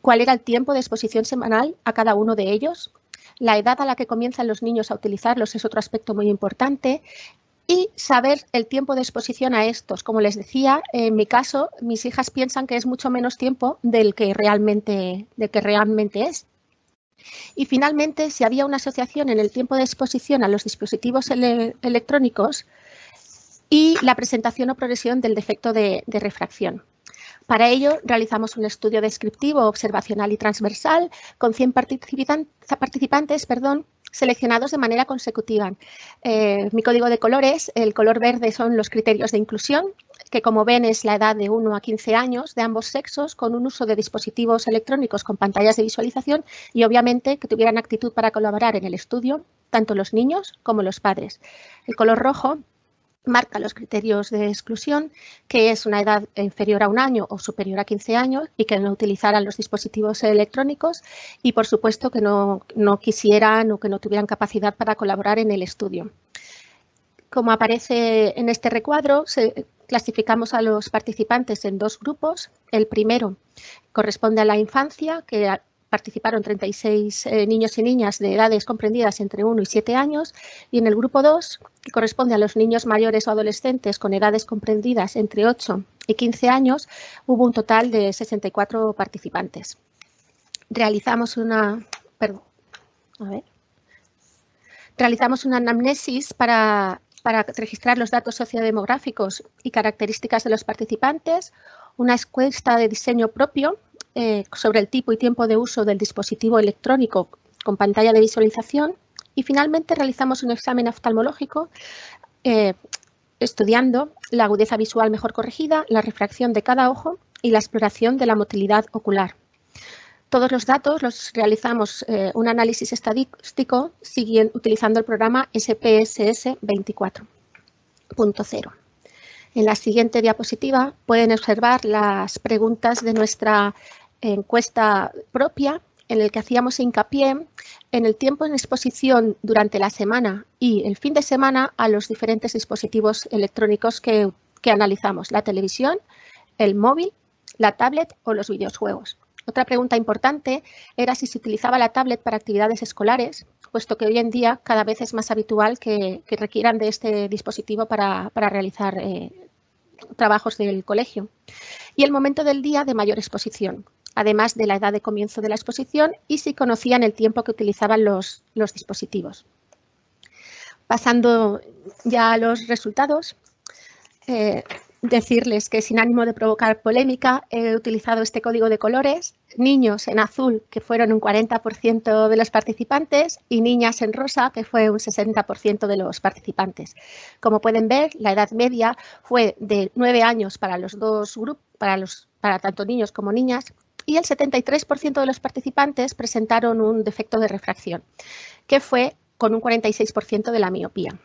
F: ¿Cuál era el tiempo de exposición semanal a cada uno de ellos? La edad a la que comienzan los niños a utilizarlos es otro aspecto muy importante. Y saber el tiempo de exposición a estos. Como les decía, en mi caso, mis hijas piensan que es mucho menos tiempo del que realmente es. Y finalmente, si había una asociación en el tiempo de exposición a los dispositivos electrónicos y la presentación o progresión del defecto de refracción. Para ello, realizamos un estudio descriptivo, observacional y transversal con 100 participantes, seleccionados de manera consecutiva. Mi código de colores, el color verde son los criterios de inclusión, que como ven es la edad de 1 a 15 años de ambos sexos con un uso de dispositivos electrónicos con pantallas de visualización y obviamente que tuvieran actitud para colaborar en el estudio, tanto los niños como los padres. El color rojo marca los criterios de exclusión, que es una edad inferior a 1 año o superior a 15 años y que no utilizaran los dispositivos electrónicos y, por supuesto, que no quisieran o que no tuvieran capacidad para colaborar en el estudio. Como aparece en este recuadro, clasificamos a los participantes en 2 grupos. El primero corresponde a la infancia, que participaron 36 niños y niñas de edades comprendidas entre 1 y 7 años, y en el grupo 2, que corresponde a los niños mayores o adolescentes con edades comprendidas entre 8 y 15 años, hubo un total de 64 participantes. Realizamos una anamnesis para registrar los datos sociodemográficos y características de los participantes, una encuesta de diseño propio sobre el tipo y tiempo de uso del dispositivo electrónico con pantalla de visualización y finalmente realizamos un examen oftalmológico estudiando la agudeza visual mejor corregida, la refracción de cada ojo y la exploración de la motilidad ocular. Todos los datos los realizamos un análisis estadístico utilizando el programa SPSS 24.0. En la siguiente diapositiva pueden observar las preguntas de nuestra encuesta propia en el que hacíamos hincapié en el tiempo en exposición durante la semana y el fin de semana a los diferentes dispositivos electrónicos que analizamos, la televisión, el móvil, la tablet o los videojuegos. Otra pregunta importante era si se utilizaba la tablet para actividades escolares, puesto que hoy en día cada vez es más habitual que requieran de este dispositivo para realizar trabajos del colegio. Y el momento del día de mayor exposición, además de la edad de comienzo de la exposición y si conocían el tiempo que utilizaban los dispositivos. Pasando ya a los resultados, decirles que sin ánimo de provocar polémica he utilizado este código de colores, niños en azul que fueron un 40% de los participantes y niñas en rosa que fue un 60% de los participantes. Como pueden ver, la edad media fue de 9 años para los dos grupos, para tanto niños como niñas, y el 73% de los participantes presentaron un defecto de refracción, que fue con un 46% de la miopía.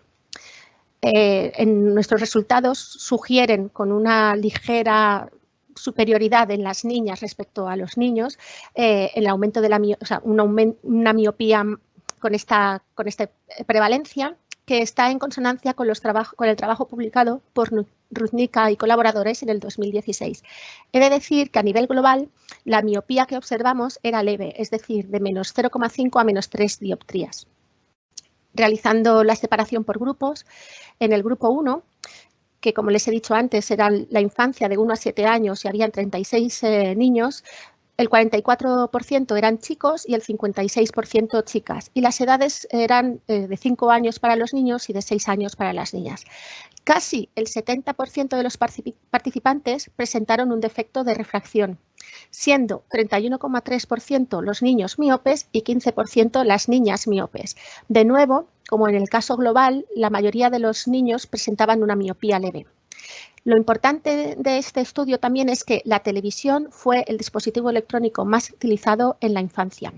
F: En nuestros resultados sugieren con una ligera superioridad en las niñas respecto a los niños, el aumento de una miopía con esta prevalencia que está en consonancia con el trabajo publicado por Ruznicka y colaboradores en el 2016. He de decir que a nivel global la miopía que observamos era leve, es decir, de menos 0,5 a menos 3 dioptrías. Realizando la separación por grupos, en el grupo 1, que como les he dicho antes era la infancia de 1 a 7 años y habían 36 niños, el 44% eran chicos y el 56% chicas. Y las edades eran de 5 años para los niños y de 6 años para las niñas. Casi el 70% de los participantes presentaron un defecto de refracción, siendo 31,3% los niños miopes y 15% las niñas miopes. De nuevo, como en el caso global, la mayoría de los niños presentaban una miopía leve. Lo importante de este estudio también es que la televisión fue el dispositivo electrónico más utilizado en la infancia.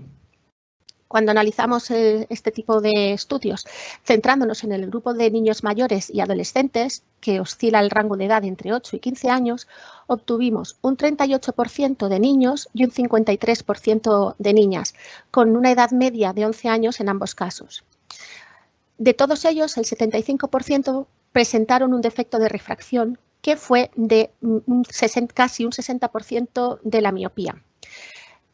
F: cuando analizamos este tipo de estudios, centrándonos en el grupo de niños mayores y adolescentes, que oscila el rango de edad entre 8 y 15 años, obtuvimos un 38% de niños y un 53% de niñas, con una edad media de 11 años en ambos casos. De todos ellos, el 75% presentaron un defecto de refracción, que fue de casi un 60% de la miopía.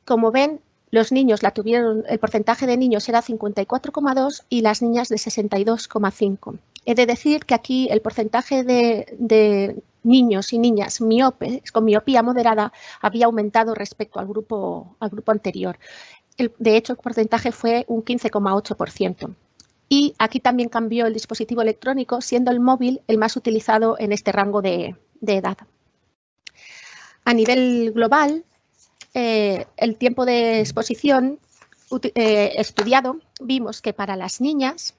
F: Como ven, los niños el porcentaje de niños era 54,2 y las niñas de 62,5. He de decir que aquí el porcentaje de niños y niñas miopes con miopía moderada había aumentado respecto al grupo anterior. De hecho, el porcentaje fue un 15,8%. Y aquí también cambió el dispositivo electrónico, siendo el móvil el más utilizado en este rango de edad. A nivel global, el tiempo de exposición estudiado, vimos que para las niñas,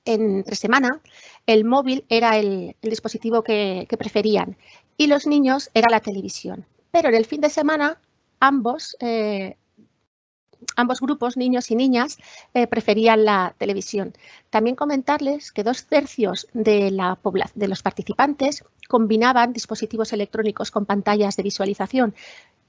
F: entre semana, el móvil era el dispositivo que preferían y los niños era la televisión. Pero en el fin de semana, ambos grupos, niños y niñas, preferían la televisión. También comentarles que 2/3 de los participantes combinaban dispositivos electrónicos con pantallas de visualización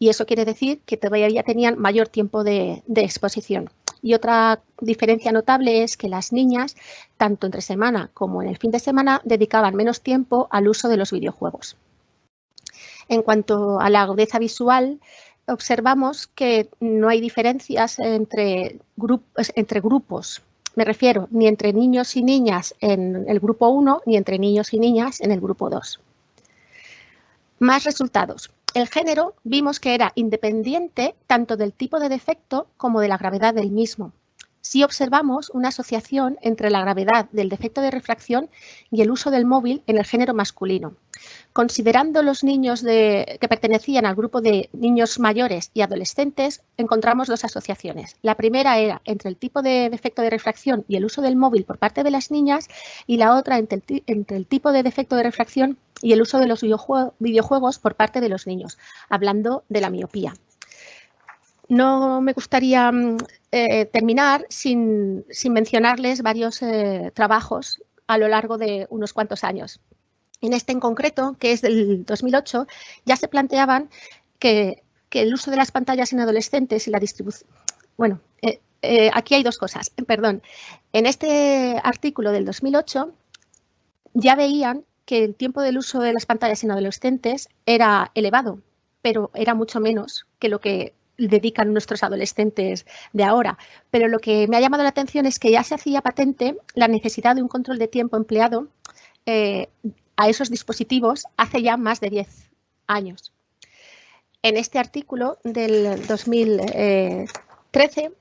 F: y eso quiere decir que todavía tenían mayor tiempo de exposición. Y otra diferencia notable es que las niñas, tanto entre semana como en el fin de semana, dedicaban menos tiempo al uso de los videojuegos. En cuanto a la agudeza visual, observamos que no hay diferencias entre grupos, me refiero, ni entre niños y niñas en el grupo 1, ni entre niños y niñas en el grupo 2. Más resultados. El género vimos que era independiente tanto del tipo de defecto como de la gravedad del mismo. Sí observamos una asociación entre la gravedad del defecto de refracción y el uso del móvil en el género masculino. Considerando los niños que pertenecían al grupo de niños mayores y adolescentes, encontramos dos asociaciones. La primera era entre el tipo de defecto de refracción y el uso del móvil por parte de las niñas y la otra entre el tipo de defecto de refracción y el uso de los videojuegos por parte de los niños, hablando de la miopía. No me gustaría terminar sin mencionarles varios trabajos a lo largo de unos cuantos años. En este en concreto, que es del 2008, ya se planteaban que el uso de las pantallas en adolescentes y la distribución... Bueno, aquí hay dos cosas, perdón. En este artículo del 2008 ya veían que el tiempo del uso de las pantallas en adolescentes era elevado, pero era mucho menos que lo que dedican nuestros adolescentes de ahora. Pero lo que me ha llamado la atención es que ya se hacía patente la necesidad de un control de tiempo empleado a esos dispositivos hace ya más de 10 años. En este artículo del 2013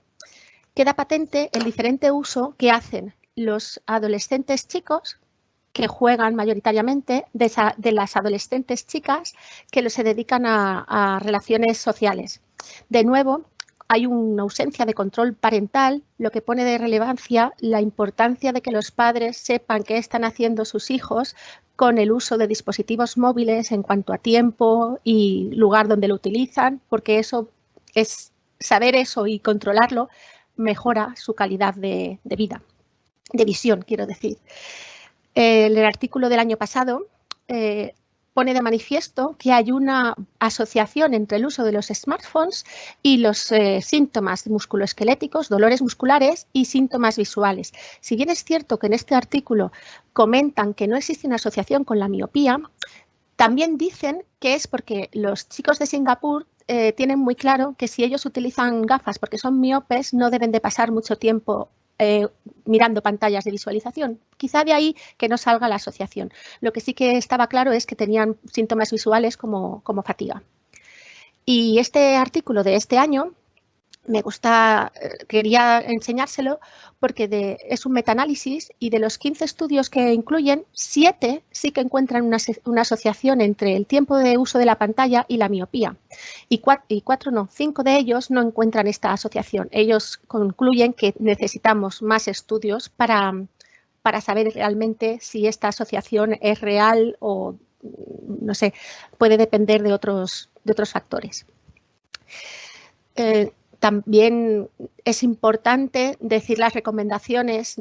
F: queda patente el diferente uso que hacen los adolescentes chicos que juegan mayoritariamente de las adolescentes chicas que se dedican a relaciones sociales. De nuevo, hay una ausencia de control parental, lo que pone de relevancia la importancia de que los padres sepan qué están haciendo sus hijos con el uso de dispositivos móviles en cuanto a tiempo y lugar donde lo utilizan, porque saber eso y controlarlo mejora su calidad de vida, de visión, quiero decir. El artículo del año pasado pone de manifiesto que hay una asociación entre el uso de los smartphones y los síntomas musculoesqueléticos, dolores musculares y síntomas visuales. Si bien es cierto que en este artículo comentan que no existe una asociación con la miopía, también dicen que es porque los chicos de Singapur tienen muy claro que si ellos utilizan gafas porque son miopes, no deben de pasar mucho tiempo mirando pantallas de visualización. Quizá de ahí que no salga la asociación. Lo que sí que estaba claro es que tenían síntomas visuales como fatiga. Y este artículo de este año quería enseñárselo porque es un metaanálisis y de los 15 estudios que incluyen, 7 sí que encuentran una asociación entre el tiempo de uso de la pantalla y la miopía. Y 5 de ellos no encuentran esta asociación. Ellos concluyen que necesitamos más estudios para saber realmente si esta asociación es real o, no sé, puede depender de otros factores. También es importante decir las recomendaciones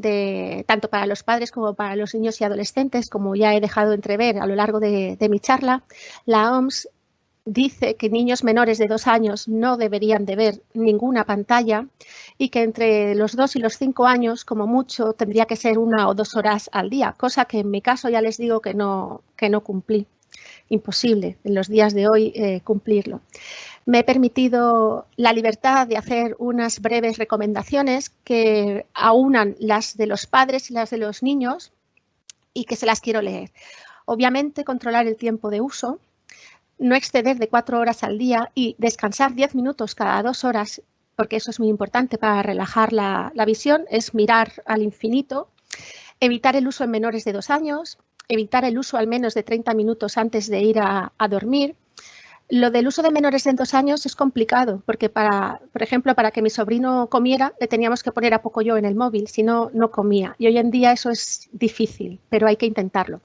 F: tanto para los padres como para los niños y adolescentes, como ya he dejado entrever a lo largo de mi charla. La OMS dice que niños menores de 2 años no deberían de ver ninguna pantalla y que entre los 2 y los 5 años, como mucho, tendría que ser 1 o 2 horas al día, cosa que en mi caso ya les digo que no cumplí. Imposible en los días de hoy cumplirlo. Me he permitido la libertad de hacer unas breves recomendaciones que aunan las de los padres y las de los niños y que se las quiero leer. Obviamente, controlar el tiempo de uso, no exceder de 4 horas al día y descansar 10 minutos cada 2 horas, porque eso es muy importante para relajar la visión, es mirar al infinito, evitar el uso en menores de 2 años, evitar el uso al menos de 30 minutos antes de ir a dormir. Lo del uso de menores de 2 años es complicado porque, por ejemplo, para que mi sobrino comiera le teníamos que poner a Pocoyo en el móvil, si no, no comía. Y hoy en día eso es difícil, pero hay que intentarlo.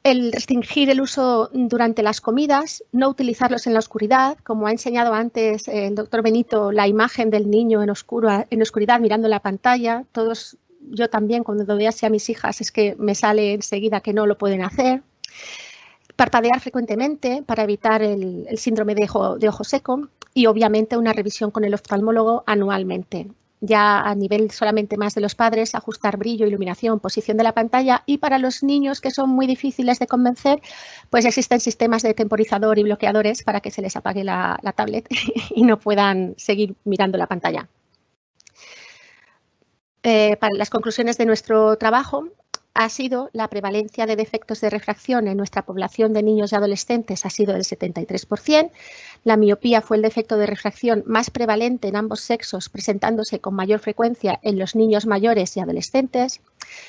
F: El restringir el uso durante las comidas, no utilizarlos en la oscuridad, como ha enseñado antes el doctor Benito, la imagen del niño en oscuridad mirando la pantalla. Yo también cuando veo así a mis hijas es que me sale enseguida que no lo pueden hacer. Parpadear frecuentemente para evitar el síndrome de ojo seco y obviamente una revisión con el oftalmólogo anualmente. Ya a nivel solamente más de los padres, ajustar brillo, iluminación, posición de la pantalla y para los niños que son muy difíciles de convencer, pues existen sistemas de temporizador y bloqueadores para que se les apague la tablet y no puedan seguir mirando la pantalla. Para las conclusiones de nuestro trabajo, ha sido la prevalencia de defectos de refracción en nuestra población de niños y adolescentes ha sido del 73%. La miopía fue el defecto de refracción más prevalente en ambos sexos, presentándose con mayor frecuencia en los niños mayores y adolescentes.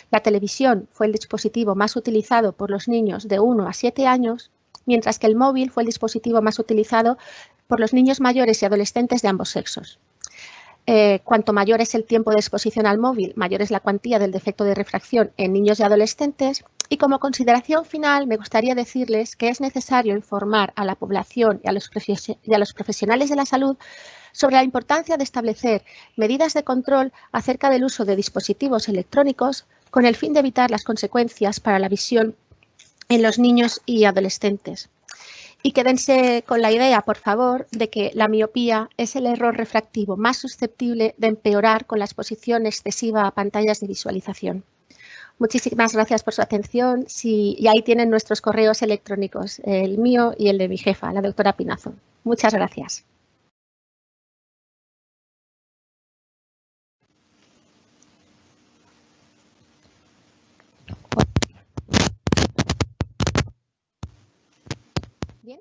F: La televisión fue el dispositivo más utilizado por los niños de 1 a 7 años, mientras que el móvil fue el dispositivo más utilizado por los niños mayores y adolescentes de ambos sexos. Cuanto mayor es el tiempo de exposición al móvil, mayor es la cuantía del defecto de refracción en niños y adolescentes. Y como consideración final, me gustaría decirles que es necesario informar a la población y a los profesionales de la salud sobre la importancia de establecer medidas de control acerca del uso de dispositivos electrónicos con el fin de evitar las consecuencias para la visión en los niños y adolescentes. Y quédense con la idea, por favor, de que la miopía es el error refractivo más susceptible de empeorar con la exposición excesiva a pantallas de visualización. Muchísimas gracias por su atención y ahí tienen nuestros correos electrónicos, el mío y el de mi jefa, la doctora Pinazo. Muchas gracias. ¿Bien?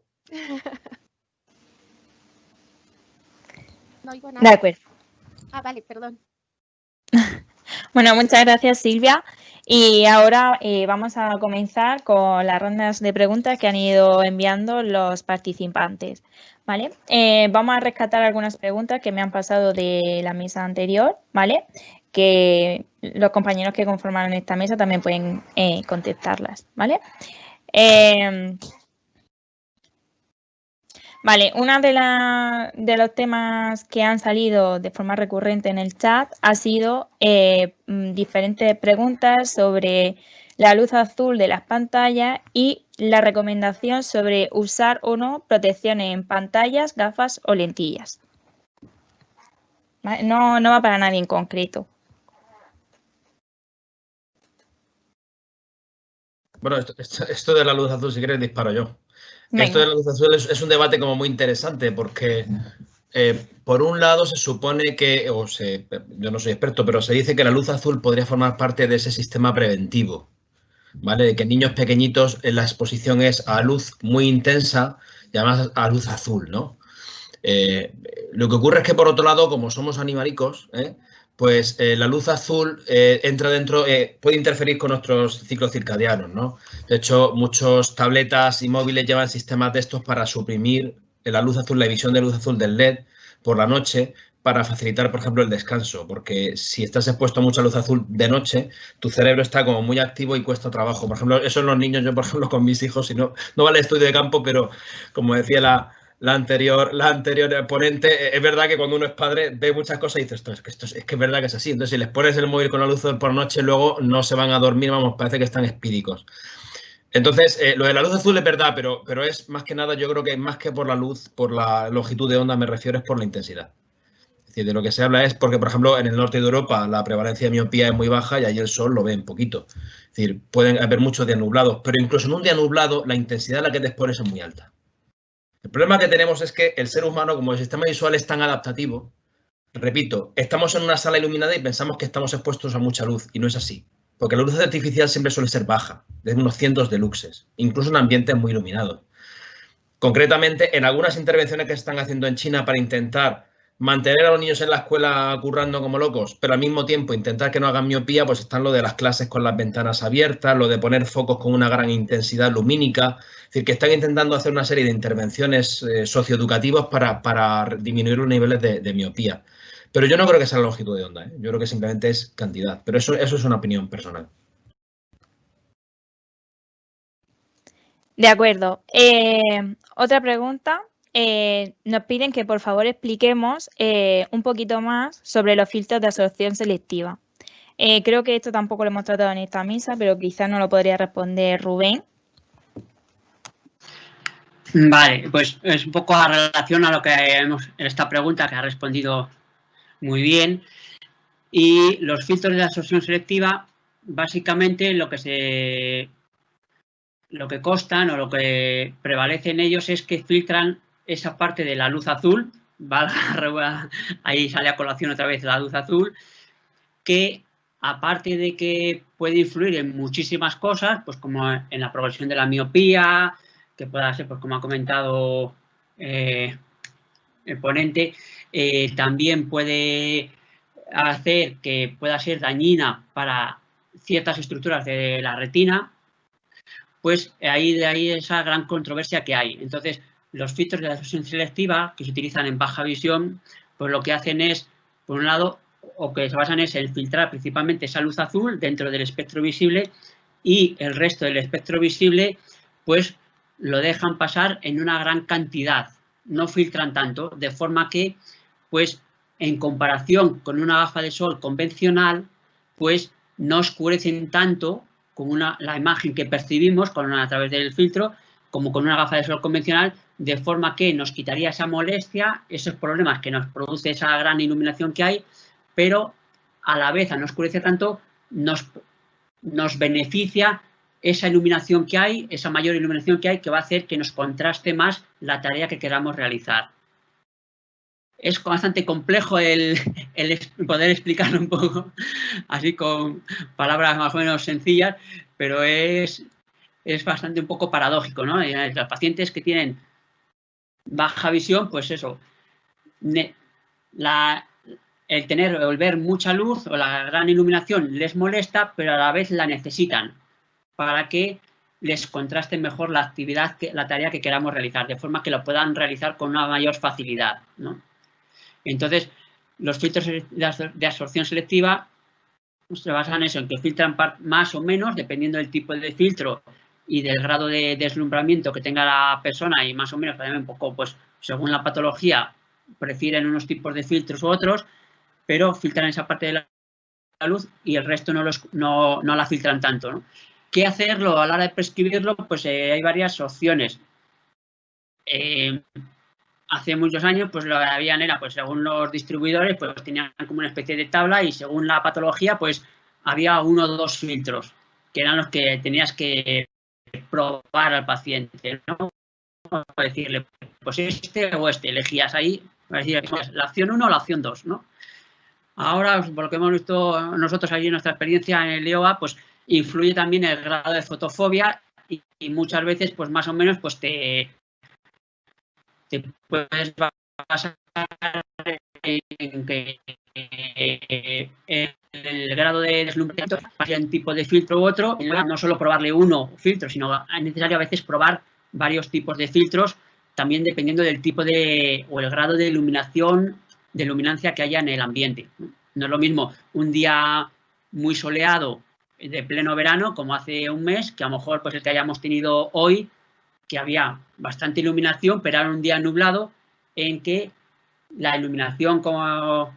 F: No oigo nada.
B: De acuerdo.
F: Vale, perdón.
B: Bueno, muchas gracias, Silvia. Y ahora vamos a comenzar con las rondas de preguntas que han ido enviando los participantes, ¿vale? Vamos a rescatar algunas preguntas que me han pasado de la mesa anterior, ¿vale? Que los compañeros que conformaron esta mesa también pueden contestarlas, ¿vale? Vale, uno de los temas que han salido de forma recurrente en el chat ha sido diferentes preguntas sobre la luz azul de las pantallas y la recomendación sobre usar o no protecciones en pantallas, gafas o lentillas. ¿Vale? No va para nadie en concreto.
C: Bueno, esto de la luz azul, si quieres, disparo yo.
B: Venga.
C: Esto de la luz azul es un debate como muy interesante porque, por un lado, se supone que, yo no soy experto, pero se dice que la luz azul podría formar parte de ese sistema preventivo, ¿vale? De que niños pequeñitos la exposición es a luz muy intensa y además a luz azul, ¿no? Lo que ocurre es que, por otro lado, como somos animalicos, pues la luz azul entra dentro, puede interferir con nuestros ciclos circadianos, ¿no? De hecho, muchos tabletas y móviles llevan sistemas de estos para suprimir la luz azul, la emisión de luz azul del LED por la noche para facilitar, por ejemplo, el descanso, porque si estás expuesto a mucha luz azul de noche, tu cerebro está como muy activo y cuesta trabajo. Por ejemplo, eso en los niños, yo, por ejemplo, con mis hijos, si no vale estudio de campo, pero como decía la anterior ponente, es verdad que cuando uno es padre ve muchas cosas y dices, es que es verdad que es así. Entonces, si les pones el móvil con la luz por la noche, luego no se van a dormir, vamos, parece que están espídicos. Entonces, lo de la luz azul es verdad, pero es más que nada, yo creo que más que por la luz, por la longitud de onda, me refiero es por la intensidad. Es decir, de lo que se habla es porque, por ejemplo, en el norte de Europa la prevalencia de miopía es muy baja y allí el sol lo ven poquito. Es decir, pueden haber muchos días nublados, pero incluso en un día nublado la intensidad a la que te expones es muy alta. El problema que tenemos es que el ser humano, como el sistema visual es tan adaptativo, repito, estamos en una sala iluminada y pensamos que estamos expuestos a mucha luz y no es así. Porque la luz artificial siempre suele ser baja, de unos cientos de luxes, incluso en ambientes muy iluminados. Concretamente, en algunas intervenciones que se están haciendo en China para intentar mantener a los niños en la escuela currando como locos, pero al mismo tiempo intentar que no hagan miopía, pues están lo de las clases con las ventanas abiertas, lo de poner focos con una gran intensidad lumínica. Es decir, que están intentando hacer una serie de intervenciones socioeducativas para disminuir los niveles de miopía. Pero yo no creo que sea la longitud de onda, ¿eh? Yo creo que simplemente es cantidad. Pero eso es una opinión personal.
B: De acuerdo. Otra pregunta. Nos piden que por favor expliquemos un poquito más sobre los filtros de absorción selectiva. Creo que esto tampoco lo hemos tratado en esta misa, pero quizás no lo podría responder Rubén.
D: Vale, pues es un poco a relación a lo que hemos en esta pregunta que ha respondido muy bien. Y los filtros de absorción selectiva, básicamente lo que constan o lo que prevalece en ellos es que filtran esa parte de la luz azul, ¿vale? Ahí sale a colación otra vez la luz azul, que aparte de que puede influir en muchísimas cosas, pues como en la progresión de la miopía, que pueda ser, pues como ha comentado el ponente, también puede hacer que pueda ser dañina para ciertas estructuras de la retina, pues de ahí esa gran controversia que hay. Entonces, los filtros de absorción selectiva que se utilizan en baja visión, pues lo que hacen es, por un lado, o que se basan es en filtrar principalmente esa luz azul dentro del espectro visible y el resto del espectro visible, pues lo dejan pasar en una gran cantidad, no filtran tanto, de forma que, pues, en comparación con una gafa de sol convencional, pues no oscurecen tanto como la imagen que percibimos a través del filtro, como con una gafa de sol convencional, de forma que nos quitaría esa molestia, esos problemas que nos produce esa gran iluminación que hay, pero a la vez, al no oscurecer tanto, nos beneficia esa iluminación que hay, esa mayor iluminación que hay, que va a hacer que nos contraste más la tarea que queramos realizar. Es bastante complejo el poder explicarlo un poco así con palabras más o menos sencillas, pero es bastante un poco paradójico, ¿no? Los pacientes que tienen baja visión, pues eso, el ver mucha luz o la gran iluminación les molesta, pero a la vez la necesitan para que les contraste mejor la actividad, la tarea que queramos realizar, de forma que lo puedan realizar con una mayor facilidad, ¿no? Entonces, los filtros de absorción selectiva se basan en eso, en que filtran más o menos, dependiendo del tipo de filtro y del grado de deslumbramiento que tenga la persona, y más o menos también un poco, pues, según la patología, prefieren unos tipos de filtros u otros, pero filtran esa parte de la luz y el resto no la filtran tanto, ¿no? ¿Qué hacerlo a la hora de prescribirlo? Pues hay varias opciones. Hace muchos años, pues lo que habían era, pues según los distribuidores, pues tenían como una especie de tabla y según la patología, pues había 1 o 2 filtros, que eran los que tenías que probar al paciente, ¿no? Decirle, pues este o este, elegías ahí, decir, pues, la opción 1 o la opción 2, ¿no? Ahora, por lo que hemos visto nosotros allí en nuestra experiencia en el EOA, pues influye también el grado de fotofobia y muchas veces, pues más o menos, pues te puedes basar en que el grado de deslumbramiento hacia un tipo de filtro u otro, no solo probarle uno filtro, sino es necesario a veces probar varios tipos de filtros, también dependiendo del tipo o el grado de iluminación, de luminancia que haya en el ambiente. No es lo mismo un día muy soleado de pleno verano, como hace un mes, que a lo mejor pues el que hayamos tenido hoy, que había bastante iluminación, pero era un día nublado en que la iluminación, como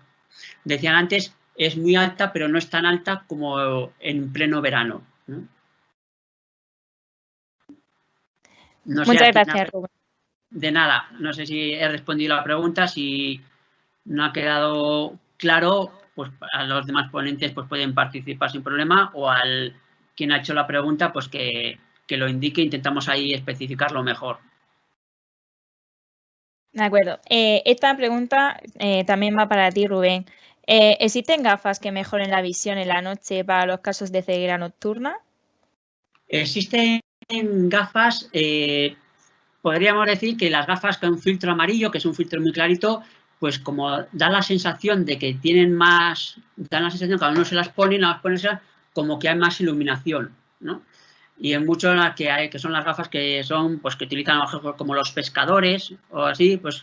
D: decían antes, es muy alta, pero no es tan alta como en pleno verano, ¿no?
B: Muchas gracias, Rubén.
D: De nada, no sé si he respondido la pregunta, si no ha quedado claro, pues a los demás ponentes pues pueden participar sin problema, o al quien ha hecho la pregunta pues que lo indique, intentamos ahí especificarlo mejor.
B: De acuerdo. Esta pregunta también va para ti, Rubén. ¿Existen gafas que mejoren la visión en la noche para los casos de ceguera nocturna?
D: Existen gafas, podríamos decir que las gafas con filtro amarillo, que es un filtro muy clarito, pues como da la sensación de que tienen más, dan la sensación que cuando uno se las pone, nada más ponerse, como que hay más iluminación, ¿no? Y en muchos las que hay, que son las gafas que son, pues que utilizan como los pescadores o así, pues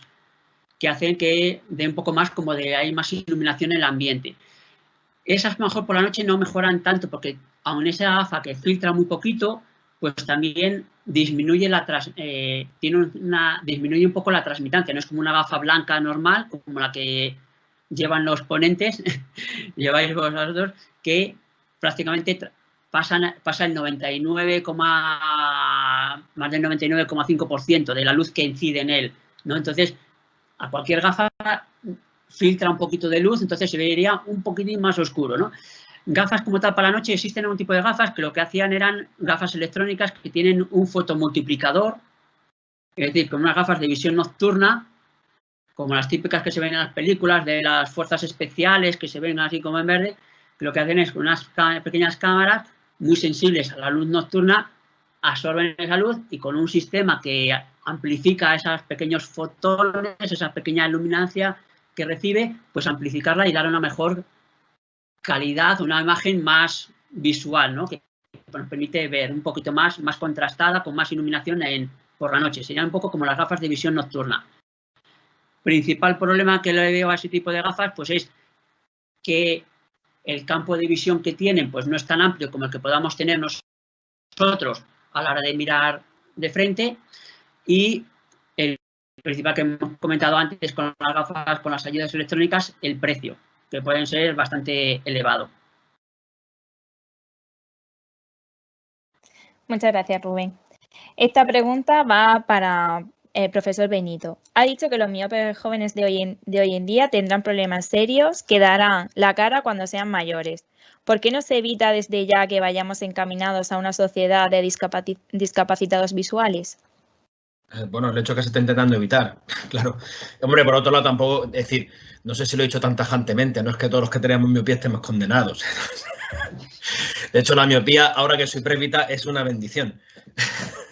D: que hacen que dé un poco más como de hay más iluminación en el ambiente. Esas mejor por la noche no mejoran tanto porque aun esa gafa que filtra muy poquito, pues también disminuye disminuye un poco la transmitancia. No es como una gafa blanca normal, como la que llevan los ponentes, lleváis vosotros, que prácticamente pasa el 99, más del 99,5% de la luz que incide en él, ¿no? Entonces, a cualquier gafa filtra un poquito de luz, entonces se vería un poquitín más oscuro, ¿no? Gafas como tal para la noche, existen un tipo de gafas que lo que hacían eran gafas electrónicas que tienen un fotomultiplicador, es decir, con unas gafas de visión nocturna, como las típicas que se ven en las películas de las fuerzas especiales, que se ven así como en verde, que lo que hacen es con unas pequeñas cámaras muy sensibles a la luz nocturna, absorben esa luz y con un sistema que amplifica esos pequeños fotones, esa pequeña luminancia que recibe, pues amplificarla y dar una mejor calidad, una imagen más visual, ¿no? Que nos permite ver un poquito más contrastada, con más iluminación por la noche. Sería un poco como las gafas de visión nocturna. Principal problema que le veo a ese tipo de gafas, pues es que el campo de visión que tienen pues no es tan amplio como el que podamos tener nosotros a la hora de mirar de frente, y el principal que hemos comentado antes con las gafas, con las ayudas electrónicas, el precio, que pueden ser bastante elevado.
B: Muchas gracias, Rubén. Esta pregunta va para el profesor Benito. Ha dicho que los miopes jóvenes de hoy en día tendrán problemas serios que darán la cara cuando sean mayores. ¿Por qué no se evita desde ya que vayamos encaminados a una sociedad de discapacitados visuales?
C: Bueno, el hecho que se está intentando evitar, claro. Hombre, por otro lado tampoco, es decir, no sé si lo he dicho tan tajantemente, no es que todos los que tenemos miopía estemos condenados. De hecho, la miopía, ahora que soy presbita, es una bendición.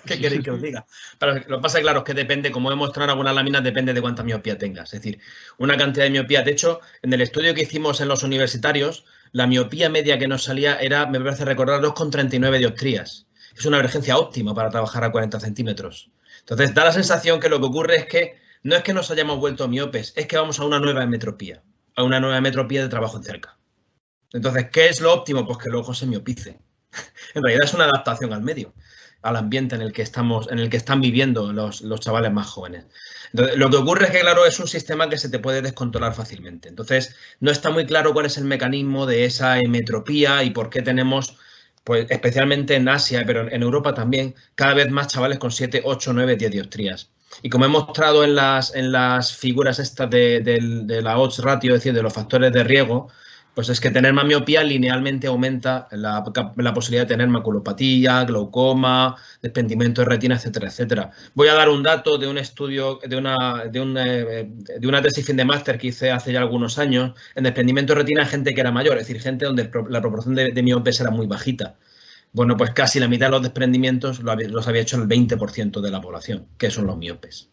C: ¿Qué queréis que os diga? Pero lo que pasa es, claro, es que depende, como he mostrado en algunas láminas, depende de cuánta miopía tengas. Es decir, una cantidad de miopía. De hecho, en el estudio que hicimos en los universitarios, la miopía media que nos salía era, me parece recordar, 2,39 dioptrías. Es una emergencia óptima para trabajar a 40 centímetros. Entonces, da la sensación que lo que ocurre es que no es que nos hayamos vuelto miopes, es que vamos a una nueva metropía, de trabajo en cerca. Entonces, ¿qué es lo óptimo? Pues que el ojo se miopice. En realidad es una adaptación al medio, al ambiente en el que están viviendo los chavales más jóvenes. Entonces, lo que ocurre es que, claro, es un sistema que se te puede descontrolar fácilmente. Entonces, no está muy claro cuál es el mecanismo de esa emetropía y por qué tenemos, pues especialmente en Asia, pero en Europa también, cada vez más chavales con 7, 8, 9, 10 dioptrías. Y como he mostrado en las figuras estas de la odds ratio, es decir, de los factores de riesgo, pues es que tener más miopía linealmente aumenta la posibilidad de tener maculopatía, glaucoma, desprendimiento de retina, etcétera, etcétera. Voy a dar un dato de un estudio, de una tesis fin de máster que hice hace ya algunos años en desprendimiento de retina en gente que era mayor, es decir, gente donde la proporción de miopes era muy bajita. Bueno, pues casi la mitad de los desprendimientos los había hecho el 20% de la población, que son los miopes.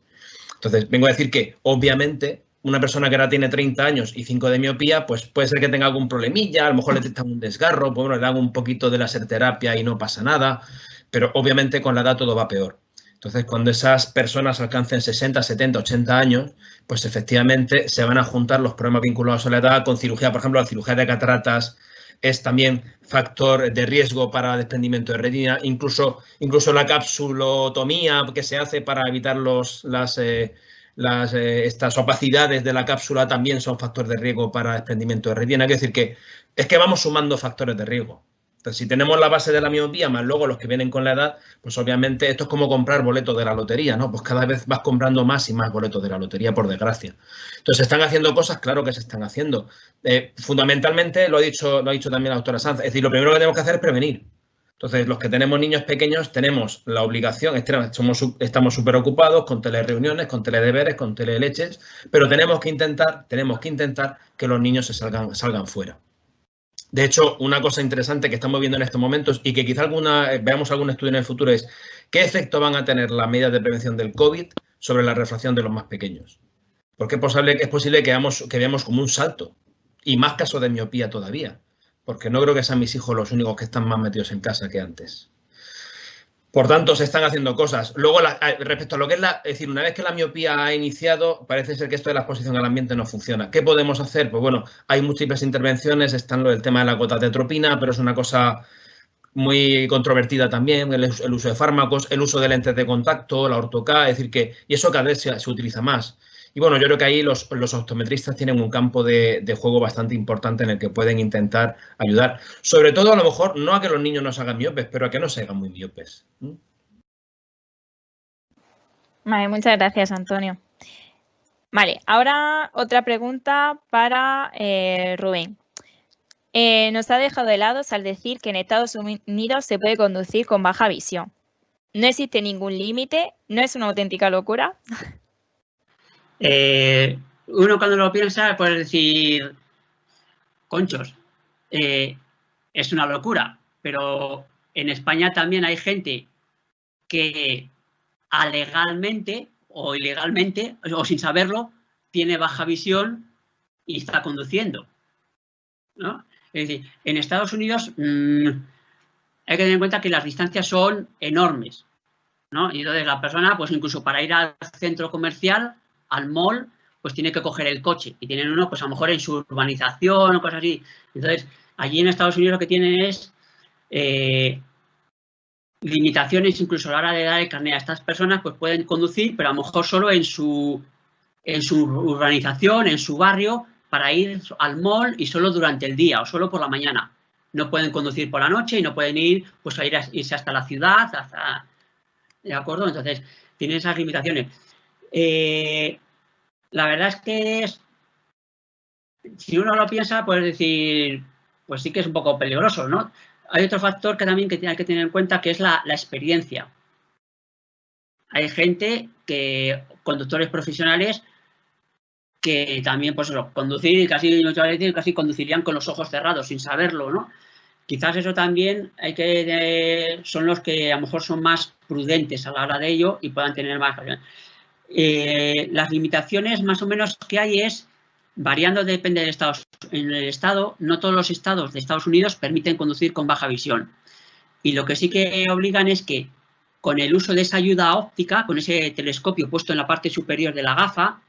C: Entonces, vengo a decir que, obviamente, una persona que ahora tiene 30 años y 5 de miopía, pues puede ser que tenga algún problemilla, a lo mejor le detectan un desgarro, pues bueno, le hago un poquito de laserterapia y no pasa nada, pero obviamente con la edad todo va peor. Entonces, cuando esas personas alcancen 60, 70, 80 años, pues efectivamente se van a juntar los problemas vinculados a la edad con cirugía, por ejemplo, la cirugía de cataratas, es también factor de riesgo para desprendimiento de retina, incluso la capsulotomía que se hace para evitar estas opacidades de la cápsula también son factores de riesgo para desprendimiento de retina. Es decir, que es que vamos sumando factores de riesgo. Entonces, si tenemos la base de la miopía más luego los que vienen con la edad, pues obviamente esto es como comprar boletos de la lotería, ¿no? Pues cada vez vas comprando más y más boletos de la lotería, por desgracia. Entonces, ¿se están haciendo cosas? Claro que se están haciendo. Fundamentalmente, lo ha dicho también la doctora Sanz, es decir, lo primero que tenemos que hacer es prevenir. Entonces, los que tenemos niños pequeños tenemos la obligación, estamos súper ocupados con telereuniones, con teledeberes, con teleleches, pero tenemos que intentar que los niños se salgan fuera. De hecho, una cosa interesante que estamos viendo en estos momentos y que quizá veamos algún estudio en el futuro es qué efecto van a tener las medidas de prevención del COVID sobre la refracción de los más pequeños. Porque es posible que veamos como un salto y más casos de miopía todavía, porque no creo que sean mis hijos los únicos que están más metidos en casa que antes. Por tanto, se están haciendo cosas. Luego, respecto a lo que es es decir, una vez que la miopía ha iniciado, parece ser que esto de la exposición al ambiente no funciona. ¿Qué podemos hacer? Pues bueno, hay múltiples intervenciones, están el tema de la gotas de atropina, pero es una cosa muy controvertida también, el uso de fármacos, el uso de lentes de contacto, la orto-K, es decir, y eso cada vez se utiliza más. Y bueno, yo creo que ahí los optometristas tienen un campo de juego bastante importante en el que pueden intentar ayudar. Sobre todo, a lo mejor, no a que los niños no se hagan miopes, pero a que no se hagan muy miopes.
B: Vale, muchas gracias, Antonio. Vale, ahora otra pregunta para Rubén. Nos ha dejado helados al decir que en Estados Unidos se puede conducir con baja visión. No existe ningún límite, ¿no es una auténtica locura?
D: Uno cuando lo piensa puede decir, conchos, es una locura, pero en España también hay gente que alegalmente o ilegalmente o sin saberlo tiene baja visión y está conduciendo, ¿no? Es decir, en Estados Unidos hay que tener en cuenta que las distancias son enormes, ¿no? Y entonces la persona, pues incluso para ir al centro comercial, al mall, pues tiene que coger el coche. Y tienen uno, pues a lo mejor en su urbanización o cosas así. Entonces, allí en Estados Unidos lo que tienen es limitaciones incluso a la hora de dar el carnet a estas personas, pues pueden conducir, pero a lo mejor solo en su urbanización, en su barrio, para ir al mall y solo durante el día o solo por la mañana. No pueden conducir por la noche y no pueden ir, pues a irse hasta la ciudad, ¿de acuerdo? Entonces, tienen esas limitaciones. La verdad es que si uno lo piensa, puede decir, pues sí que es un poco peligroso, ¿no? Hay otro factor que también hay que tener en cuenta, que es la experiencia. Hay gente conductores profesionales, que también, pues eso, conducir casi conducirían con los ojos cerrados, sin saberlo, ¿no? Quizás eso también son los que a lo mejor son más prudentes a la hora de ello y puedan tener más. Las limitaciones más o menos que hay es, variando depende del estado. En el estado, no todos los estados de Estados Unidos permiten conducir con baja visión. Y lo que sí que obligan es que con el uso de esa ayuda óptica, con ese telescopio puesto en la parte superior de la gafa,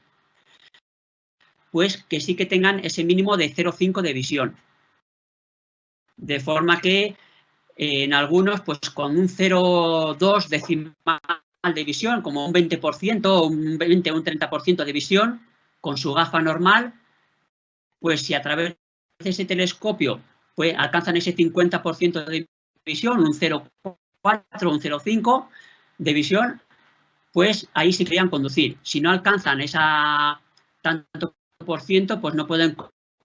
D: pues que sí que tengan ese mínimo de 0,5 de visión. De forma que en algunos, pues con un 0,2 decimal de visión, como un 20%, un 20 o un 30% de visión, con su gafa normal, pues si a través de ese telescopio pues alcanzan ese 50% de visión, un 0,4 o un 0,5 de visión, pues ahí sí querían conducir. Si no alcanzan esa tanto por ciento, pues no pueden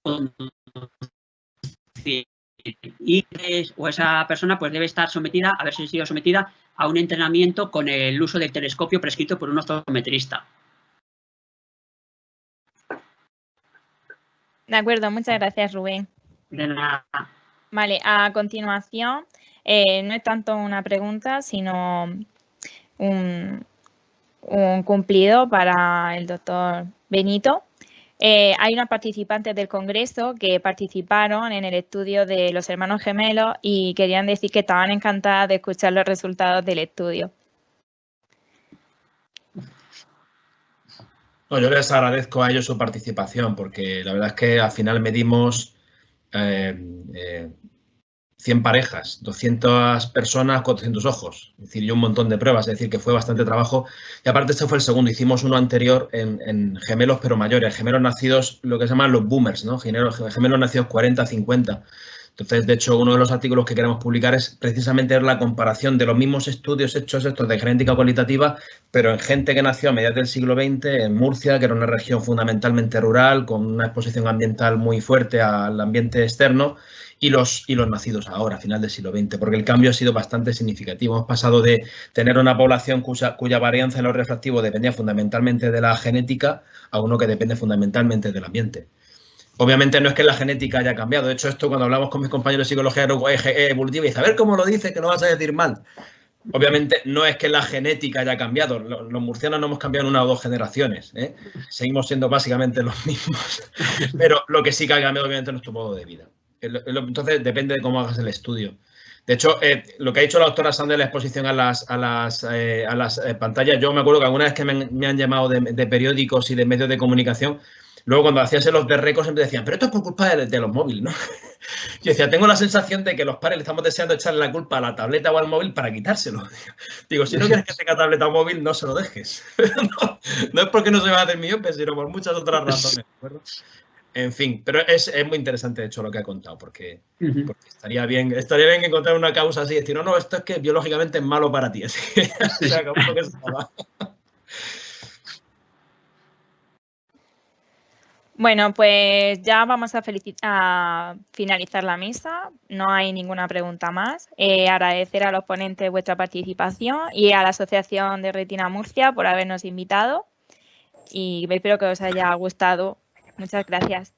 D: conducir. Y esa persona pues debe estar sometida, haberse sido sometida a un entrenamiento con el uso del telescopio prescrito por un optometrista.
B: De acuerdo, muchas gracias, Rubén.
D: De nada.
B: Vale, a continuación, no es tanto una pregunta, sino un cumplido para el doctor Benito. Hay unos participantes del Congreso que participaron en el estudio de los hermanos gemelos y querían decir que estaban encantadas de escuchar los resultados del estudio.
C: No, yo les agradezco a ellos su participación porque la verdad es que al final medimos 100 parejas, 200 personas, 400 ojos. Es decir, y un montón de pruebas. Es decir, que fue bastante trabajo. Y aparte este fue el segundo. Hicimos uno anterior en gemelos, pero mayores. Gemelos nacidos, lo que se llaman los boomers, ¿no? Gemelos nacidos 40, 50. Entonces, de hecho, uno de los artículos que queremos publicar es precisamente la comparación de los mismos estudios hechos estos de genética cualitativa, pero en gente que nació a mediados del siglo XX en Murcia, que era una región fundamentalmente rural, con una exposición ambiental muy fuerte al ambiente externo, y los nacidos ahora, a final del siglo XX, porque el cambio ha sido bastante significativo. Hemos pasado de tener una población cuya varianza en lo refractivo dependía fundamentalmente de la genética a uno que depende fundamentalmente del ambiente. Obviamente no es que la genética haya cambiado. De hecho, esto cuando hablamos con mis compañeros de psicología evolutiva, y dice, a ver cómo lo dice, que no vas a decir mal. Obviamente no es que la genética haya cambiado. Los murcianos no hemos cambiado en 1 o 2 generaciones, ¿eh? Seguimos siendo básicamente los mismos. Pero lo que sí que ha cambiado, obviamente, es nuestro modo de vida. Entonces, depende de cómo hagas el estudio. De hecho, lo que ha dicho la doctora Sandra en la exposición a las pantallas, yo me acuerdo que alguna vez que me han llamado de periódicos y de medios de comunicación, luego cuando hacías los de récords siempre decían, pero esto es por culpa de los móviles, ¿no? Yo decía, tengo la sensación de que los padres le estamos deseando echarle la culpa a la tableta o al móvil para quitárselo. Digo, si no quieres que tenga tableta o móvil, no se lo dejes. No es porque no se va a hacer miope, sino por muchas otras razones, ¿de acuerdo? En fin, pero es muy interesante, de hecho, lo que ha contado, porque estaría bien encontrar una causa así, decir, no, esto es que biológicamente es malo para ti. Así que se acabó lo que se acaba.
B: Bueno, pues ya vamos a finalizar la mesa. No hay ninguna pregunta más. Agradecer a los ponentes vuestra participación y a la Asociación de Retina Murcia por habernos invitado. Y espero que os haya gustado. Muchas gracias.